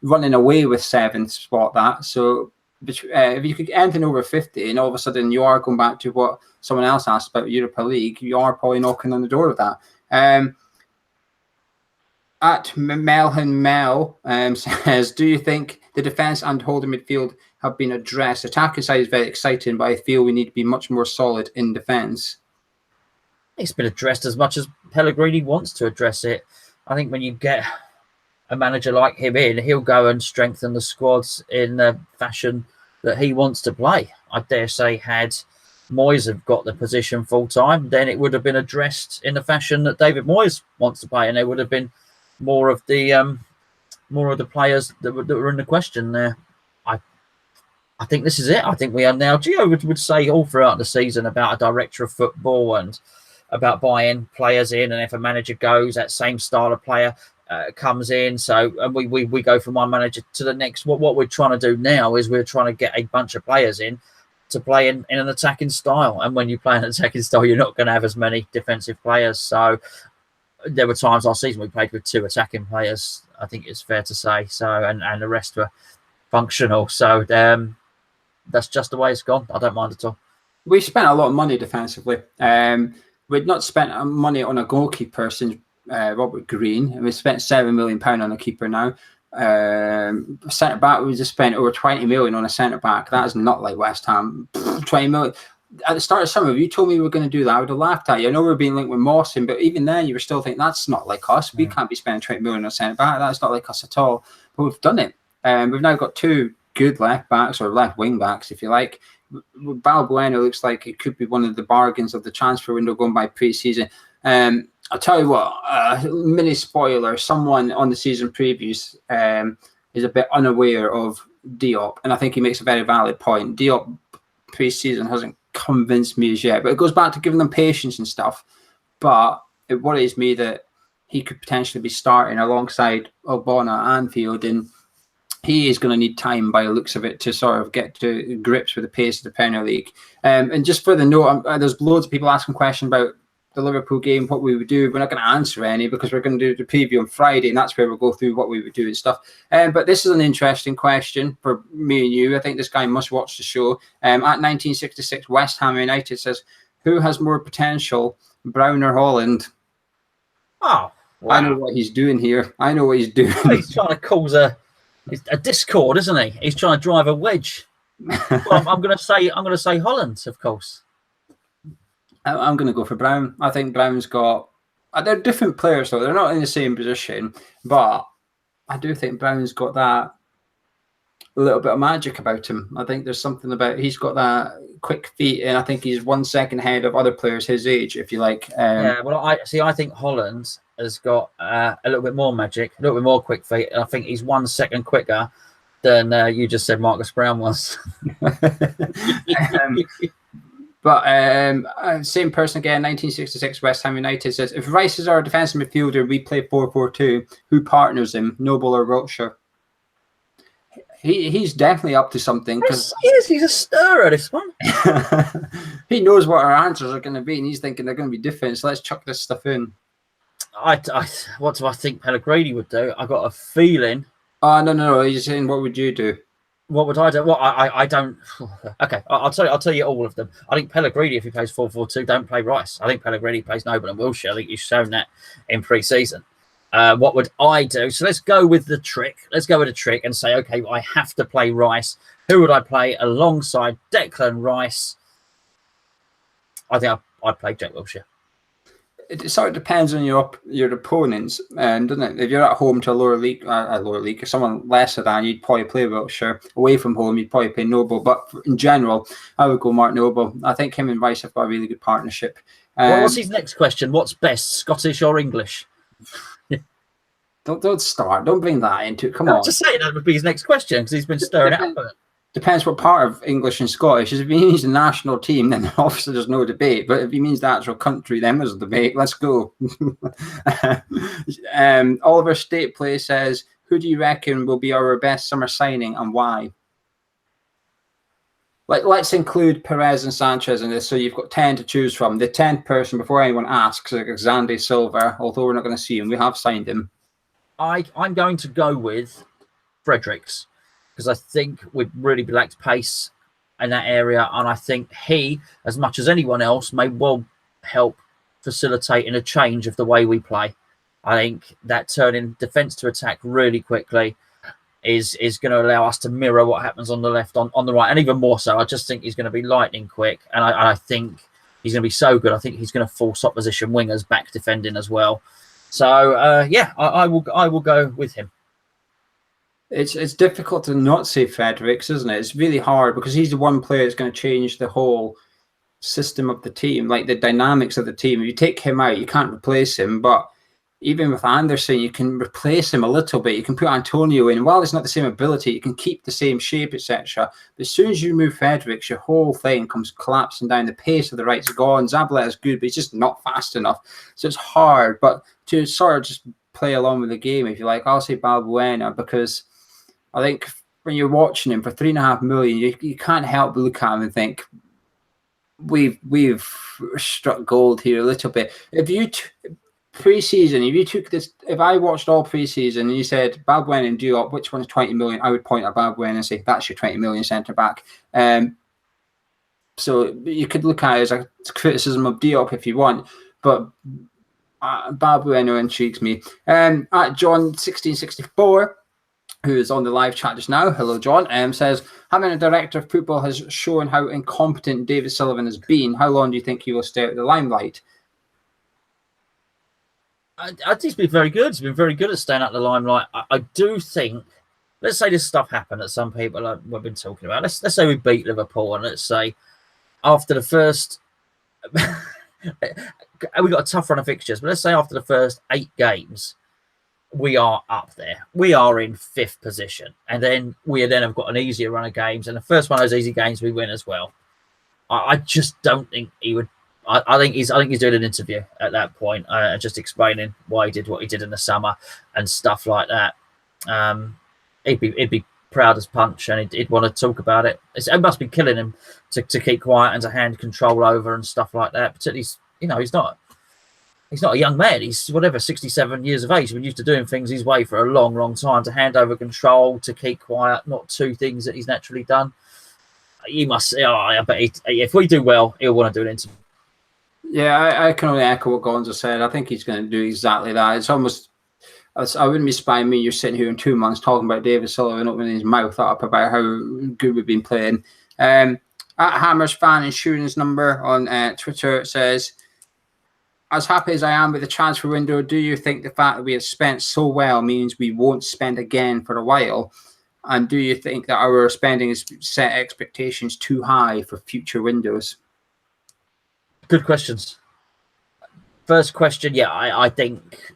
running away with 7th spot that. So if you could get anything over 50 and all of a sudden you are going back to what someone else asked about Europa League, you are probably knocking on the door of that. At Melhan Mel says, do you think the defence and holding midfield have been addressed? Attacking side is very exciting, but I feel we need to be much more solid in defence. It's been addressed as much as Pellegrini wants to address it. I think when you get a manager like him in, he'll go and strengthen the squads in the fashion that he wants to play. I dare say had Moyes have got the position full time, then it would have been addressed in the fashion that David Moyes wants to play, and there would have been more of the players that were in the question there. I think this is it. I think we are now. Geo would say all throughout the season about a director of football and about buying players in, and if a manager goes, that same style of player comes in. So and we go from one manager to the next. What we're trying to do now is we're trying to get a bunch of players in to play in an attacking style. And when you play an attacking style, you're not going to have as many defensive players. So there were times last season we played with 2 attacking players, I think it's fair to say. So and the rest were functional. So that's just the way it's gone. I don't mind at all. We spent a lot of money defensively. We'd not spent money on a goalkeeper since Robert Green, and we spent £7 million on a keeper now. Centre back, we just spent over 20 million on a centre back. That is not like West Ham. 20 million. At the start of summer, if you told me we were going to do that, I would have laughed at you. I know we're being linked with Mawson, but even then, you were still thinking that's not like us. We can't be spending 20 million on a centre back. That's not like us at all. But we've done it. We've now got 2 good left backs, or left wing backs, if you like. Valbuena looks like it could be one of the bargains of the transfer window going by pre-season. I'll tell you what, mini spoiler, someone on the season previews is a bit unaware of Diop, and I think he makes a very valid point. Diop pre-season hasn't convinced me as yet, but it goes back to giving them patience and stuff. But it worries me that he could potentially be starting alongside Ogbonna at Anfield, and he is going to need time by the looks of it to sort of get to grips with the pace of the Premier League. And just for the note, there's loads of people asking questions about the Liverpool game, what we would do. We're not going to answer any because we're going to do the preview on Friday, and that's where we'll go through what we would do and stuff. But this is an interesting question for me and you. I think this guy must watch the show. At 1966, West Ham United says, who has more potential, Browne or Holland? Oh, wow. I know what he's doing here. I know what he's doing. He's trying to cause a discord, isn't he? He's trying to drive a wedge. Well, I'm going to say Holland, of course. I'm going to go for Browne. I think Browne's got. They're different players, though. They're not in the same position, but I do think Browne's got that a little bit of magic about him. I think there's something about he's got that quick feet, and I think he's 1 second ahead of other players his age, if you like. Yeah, well, I think Holland has got a little bit more magic, a little bit more quick feet. I think he's 1 second quicker than you just said Marcus Browne was. But same person again, 1966 West Ham United says, if Rice is our defensive midfielder, we play 4-4-2. Who partners him, Noble or Wiltshire? He's definitely up to something. He's a stirrer, this one. He knows what our answers are going to be, and he's thinking they're going to be different. So let's chuck this stuff in. What do I think Pellegrini would do? I got a feeling. Oh, no. He's saying, what would you do? What would I do? Well, I don't. Okay, I'll tell you all of them. I think Pellegrini, if he plays 4-4-2, don't play Rice. I think Pellegrini plays Noble and Wilshere. I think you've shown that in pre-season. What would I do? So let's go with the trick. Let's go with a trick and say, okay, I have to play Rice. Who would I play alongside Declan Rice? I think I'd play Jack Wilshere. It sort of depends on your opponents, doesn't it? If you're at home to a lower league, or someone lesser than, you'd probably play Wilshere. Away from home, you'd probably play Noble. But in general, I would go Mark Noble. I think him and Rice have got a really good partnership. What's his next question? What's best, Scottish or English? Don't start. Don't bring that into it. Come on. Just say that would be his next question because he's been stirring it up. Depends what part of English and Scottish. If he means the national team, then obviously there's no debate. But if he means the actual country, then there's a debate. Let's go. Oliver State Play says, who do you reckon will be our best summer signing and why? Let's include Perez and Sanchez in this, so you've got 10 to choose from. The 10th person, before anyone asks, is Xande Silva, although we're not going to see him. We have signed him. I'm going to go with Fredericks, because I think we've really lacked pace in that area. And I think he, as much as anyone else, may well help facilitate in a change of the way we play. I think that turning defence to attack really quickly is going to allow us to mirror what happens on the left, on the right, and even more so. I just think he's going to be lightning quick. And I think he's going to be so good. I think he's going to force opposition wingers back defending as well. So, I will go with him. It's difficult to not say Fredericks, isn't it? It's really hard because he's the one player that's going to change the whole system of the team, like the dynamics of the team. If you take him out, you can't replace him. But even with Anderson, you can replace him a little bit. You can put Antonio in. While it's not the same ability, you can keep the same shape, etc. But as soon as you remove Fredericks, your whole thing comes collapsing down. The pace of the right's gone. Zabaleta's good, but he's just not fast enough. So it's hard. But to sort of just play along with the game, if you like, I'll say Valbuena, because I think when you're watching him for $3.5 million, you can't help but look at him and think we've struck gold here a little bit. If you pre-season, if I watched all pre-season and you said Valbuena and Diop, which one's 20 million, I would point at Valbuena and say that's your 20 million centre back. So you could look at it as a criticism of Diop if you want, but Valbuena intrigues me. At John1664. Who is on the live chat just now, hello John, says, having a director of football has shown how incompetent David Sullivan has been. How long do you think he will stay out of the limelight? I think he's been very good. He's been very good at staying out of the limelight. I do think, let's say this stuff happened that some people we've been talking about. Let's say we beat Liverpool, and let's say after the first, we got a tough run of fixtures, but let's say after the first 8 games, we are up there. We are in 5th position. And then we have got an easier run of games. And the first one of those easy games, we win as well. I just don't think he would. I think he's doing an interview at that point, just explaining why he did what he did in the summer and stuff like that. He'd be proud as punch, and he'd want to talk about it. It must be killing him to keep quiet and to hand control over and stuff like that. Particularly, he's not a young man. He's 67 years of age. He's been used to doing things his way for a long, long time. To hand over control, to keep quiet, not 2 things that he's naturally done. He must. I bet if we do well, he'll want to do an interview. Yeah, I can only echo what Gonzo said. I think he's going to do exactly that. It's almost. I wouldn't be spying me. You're sitting here in 2 months talking about David Sullivan opening his mouth up about how good we've been playing. At Hammers Fan Insurance Number on Twitter says, as happy as I am with the transfer window, do you think the fact that we have spent so well means we won't spend again for a while? And do you think that our spending has set expectations too high for future windows? Good questions. First question, yeah, I think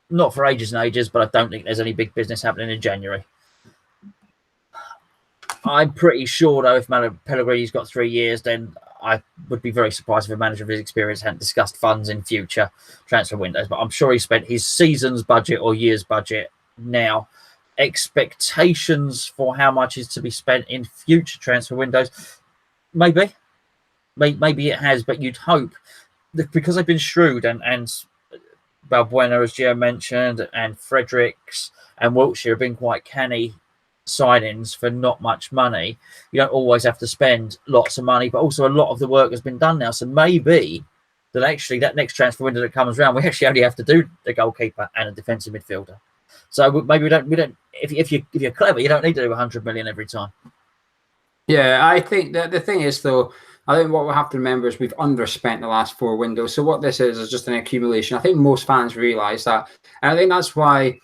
not for ages and ages, but I don't think there's any big business happening in January. I'm pretty sure, though, if Pellegrini's got 3 years, then I would be very surprised if a manager of his experience hadn't discussed funds in future transfer windows. But I'm sure he spent his season's budget or year's budget now. Expectations for how much is to be spent in future transfer windows, maybe it has, but you'd hope that because they've been shrewd and Valbuena, as Geo mentioned, and Fredericks and Wilshere have been quite canny signings for not much money. You don't always have to spend lots of money, but also a lot of the work has been done now. So maybe that actually that next transfer window that comes around, we actually only have to do the goalkeeper and a defensive midfielder. So maybe we don't. If you're clever, you don't need to do 100 million every time. Yeah, I think that the thing is, though, I think what we have to remember is we've underspent the last 4 windows. So what this is just an accumulation. I think most fans realise that, and I think that's why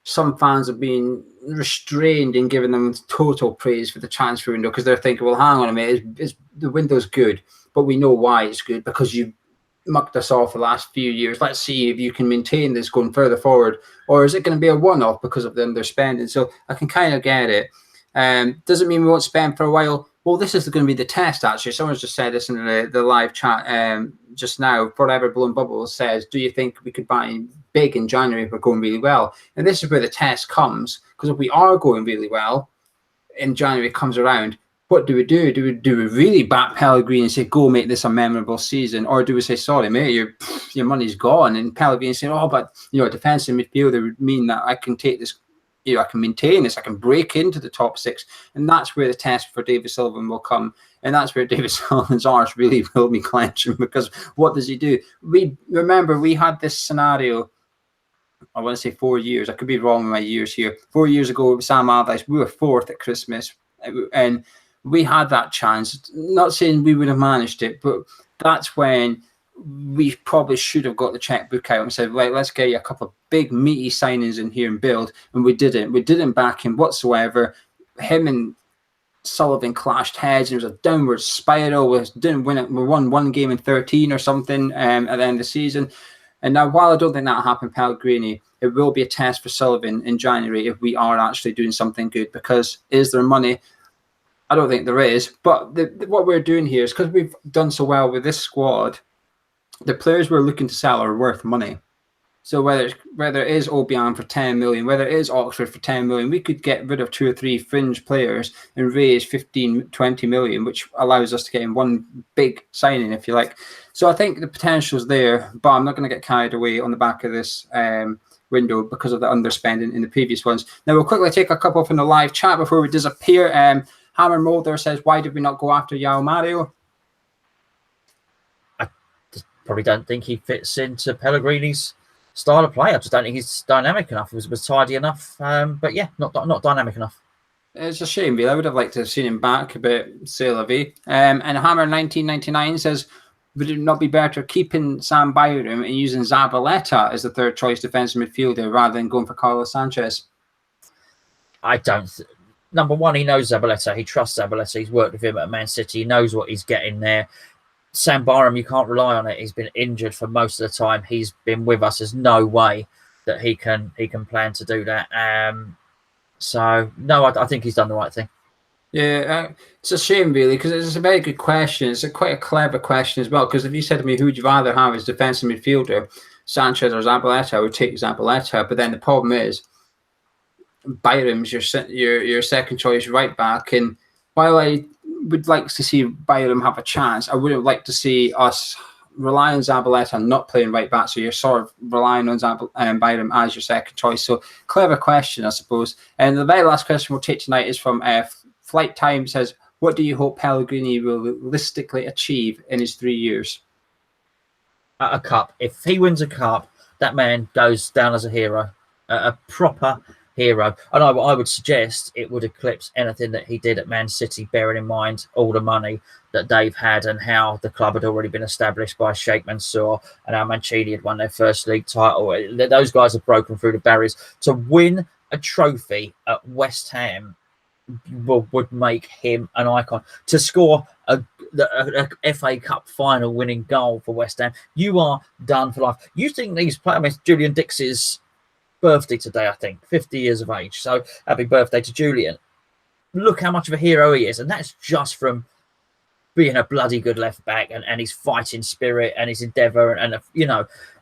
some fans have been restrained in giving them total praise for the transfer window, because they're thinking, well, hang on a minute, the window's good, but we know why it's good, because you mucked us off the last few years. Let's see if you can maintain this going further forward, or is it going to be a one-off because of the underspending? So I can kind of get it. Doesn't mean we won't spend for a while. Well, this is going to be the test, actually. Someone's just said this in the live chat just now. Forever Blown Bubbles says, do you think we could buy big in January if we're going really well? And this is where the test comes, because if we are going really well in January comes around, what do we do? Do we really back Pellegrini and say, go make this a memorable season? Or do we say, sorry, mate, your money's gone? And Pellegrini say, oh, but, a defensive midfielder would mean that I can take this, I can maintain this, I can break into the top 6. And that's where the test for David Sullivan will come. And that's where David Sullivan's arse really will be clenching, because what does he do? We had this scenario, I want to say 4 years. I could be wrong with my years here. 4 years ago with Sam Allardyce, we were 4th at Christmas. And we had that chance. Not saying we would have managed it, but that's when we probably should have got the checkbook out and said, right, let's get you a couple of big meaty signings in here and build. And we didn't. We didn't back him whatsoever. Him and Sullivan clashed heads, and it was a downward spiral. We didn't win it. We won 1 game in 13 or something at the end of the season. And now, while I don't think that'll happen, Pellegrini, it will be a test for Sullivan in January if we are actually doing something good. Because is there money? I don't think there is. But what we're doing here is, because we've done so well with this squad, the players we're looking to sell are worth money. So whether it is Obiang for 10 million, whether it is Oxford for 10 million, we could get rid of 2 or 3 fringe players and raise 15, 20 million, which allows us to get in one big signing, if you like. So I think the potential is there, but I'm not going to get carried away on the back of this window because of the underspending in the previous ones. Now, we'll quickly take a couple from the live chat before we disappear. Hammer Mulder says, why did we not go after Yao Mario? I probably don't think he fits into Pellegrini's style of play. I just don't think he's dynamic enough. He was tidy enough, but yeah, not dynamic enough. It's a shame, really. I would have liked to have seen him back a bit. C'est la vie. And Hammer 1999 says, would it not be better keeping Sam Byram and using Zabaleta as the third choice defensive midfielder rather than going for Carlos Sanchez? I don't. Number one, he knows Zabaleta. He trusts Zabaleta. He's worked with him at Man City. He knows what he's getting there. Sam Byram, you can't rely on it. He's been injured for most of the time. He's been with us. There's no way that he can plan to do that. So no, I think he's done the right thing. Yeah, it's a shame, really, because it's a very good question. It's quite a clever question as well. Because if you said to me, who would you rather have as defensive midfielder, Sanchez or Zabaleta, I would take Zabaleta. But then the problem is, Byram's your second choice right back, and while I would like to see Byram have a chance, I would have liked to see us rely on Zabaleta and not playing right back. So you're sort of relying on Byram as your second choice. So clever question, I suppose. And the very last question we'll take tonight is from Flight Time. Says, what do you hope Pellegrini will realistically achieve in his 3 years? A cup. If he wins a cup, that man goes down as a hero, a proper hero. And I would suggest it would eclipse anything that he did at Man City, bearing in mind all the money that Dave had and how the club had already been established by Sheikh Mansour and how Mancini had won their first league title. Those guys have broken through the barriers. To win a trophy at West Ham would make him an icon. To score a FA Cup final winning goal for West Ham, you are done for life. You think these players, I mean, Julian Dix's birthday today, I think, 50 years of age. So happy birthday to Julian. Look how much of a hero he is. And that's just from being a bloody good left back and his fighting spirit and his endeavour. And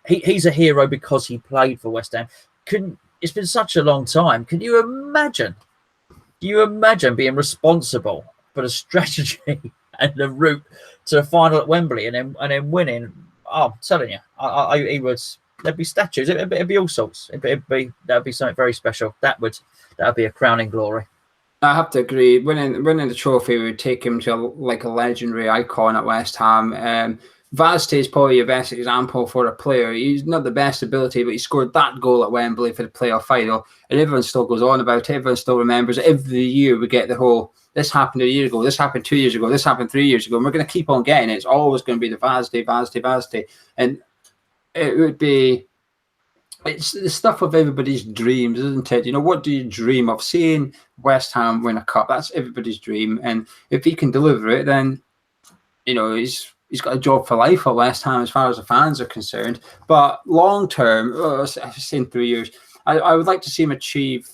he's a hero because he played for West Ham. It's been such a long time. Can you imagine? Do you imagine being responsible for the strategy and the route to the final at Wembley and then winning? Oh, I'm telling you, he would. There'd be statues. It'd be all sorts. That'd be something very special. That'd be a crowning glory. I have to agree. Winning the trophy would take him to a legendary icon at West Ham. Vazte is probably your best example for a player. He's not the best ability, but he scored that goal at Wembley for the playoff final, and everyone still goes on about it. Everyone still remembers. Every year we get the whole, this happened a year ago, this happened 2 years ago, this happened 3 years ago, and we're going to keep on getting it. It's always going to be the Vazte. And it would be, it's the stuff of everybody's dreams, isn't it? You know, what do you dream of? Seeing West Ham win a cup, that's everybody's dream. And if he can deliver it, then, you know, he's got a job for life at West Ham as far as the fans are concerned. But long term, I've seen 3 years, I would like to see him achieve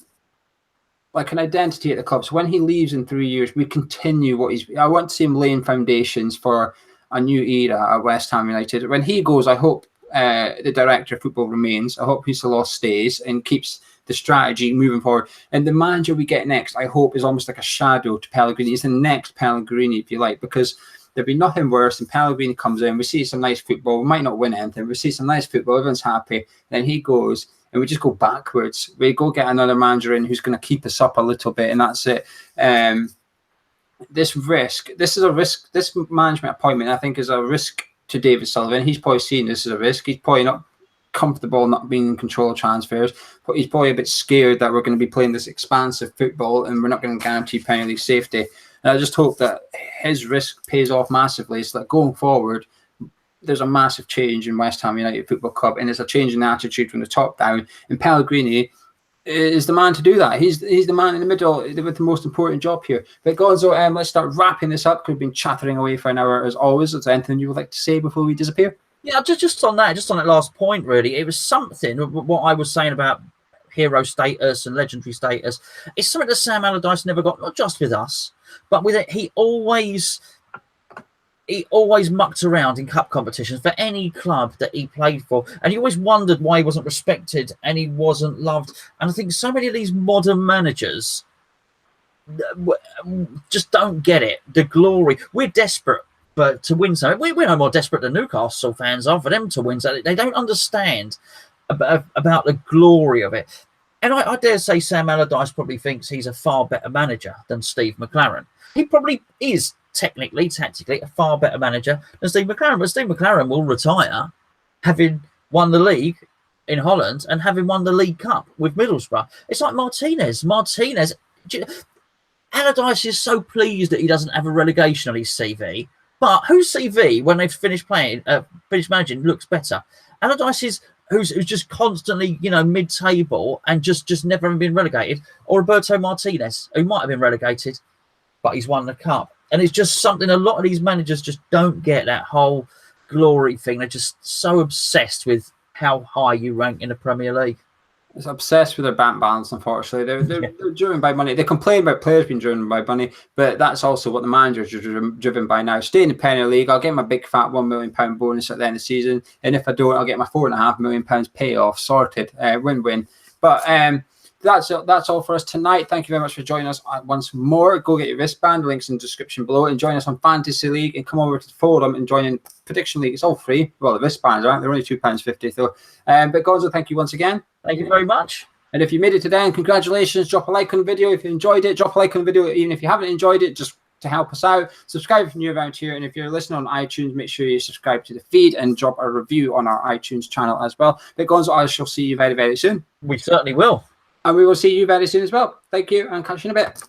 like an identity at the club. So when he leaves in 3 years, we continue what he's. I want to see him laying foundations for a new era at West Ham United. When he goes, I hope the director of football remains. I hope Hugill stays and keeps the strategy moving forward. And the manager we get next, I hope, is almost like a shadow to Pellegrini. He's the next Pellegrini, if you like, because there'd be nothing worse than Pellegrini comes in. We see some nice football. We might not win anything. We see some nice football. Everyone's happy. Then he goes, and we just go backwards. We go get another manager in who's going to keep us up a little bit, and that's it. This is a risk. This management appointment, I think, is a risk to David Sullivan. He's probably seen this as a risk. He's probably not comfortable not being in control of transfers, but he's probably a bit scared that we're going to be playing this expansive football and we're not going to guarantee Premier League safety. And I just hope that his risk pays off massively, so that going forward, there's a massive change in West Ham United Football Club, and there's a change in attitude from the top down. And Pellegrini is the man to do that. He's the man in the middle with the most important job here. But Gonzo, let's start wrapping this up. We've been chattering away for an hour as always. Is there anything you would like to say before we disappear? Yeah, just on that last point, really, it was something. What I was saying about hero status and legendary status, it's something that Sam Allardyce never got, not just with us, but with it. He always mucked around in cup competitions for any club that he played for, and he always wondered why he wasn't respected and he wasn't loved. And I think so many of these modern managers just don't get it. The glory. We're desperate to win something. We're no more desperate than Newcastle fans are for them to win. So they don't understand about the glory of it. And I dare say Sam Allardyce probably thinks he's a far better manager than Steve McClaren. He probably is technically, tactically, a far better manager than Steve McClaren. But Steve McClaren will retire having won the league in Holland and having won the League Cup with Middlesbrough. It's like Martinez. Allardyce is so pleased that he doesn't have a relegation on his CV. But whose CV, when they've finished managing, looks better? Allardyce is who's just constantly, mid-table and just never been relegated, or Roberto Martinez, who might have been relegated, but he's won the cup. And it's just something a lot of these managers just don't get, that whole glory thing. They're just so obsessed with how high you rank in the Premier League. It's obsessed with their bank balance, unfortunately. They're driven by money. They complain about players being driven by money, but that's also what the managers are driven by now. Stay in the Premier League. I'll get my big fat £1 million bonus at the end of the season. And if I don't, I'll get my £4.5 million payoff sorted. Win-win. But that's all for us tonight. Thank you very much for joining us once more. Go get your wristband. Links in the description below. And join us on Fantasy League. And come over to the forum and join in Prediction League. It's all free. Well, the wristbands aren't. They're only £2.50 though. But Gonzo, thank you once again. Thank you very much. And if you made it to the end, congratulations. Drop a like on the video. If you enjoyed it, drop a like on the video. Even if you haven't enjoyed it, just to help us out. Subscribe if you're new around here. And if you're listening on iTunes, make sure you subscribe to the feed and drop a review on our iTunes channel as well. But Gonzo, I shall see you very, very soon. We certainly will. And we will see you very soon as well. Thank you, and catch you in a bit.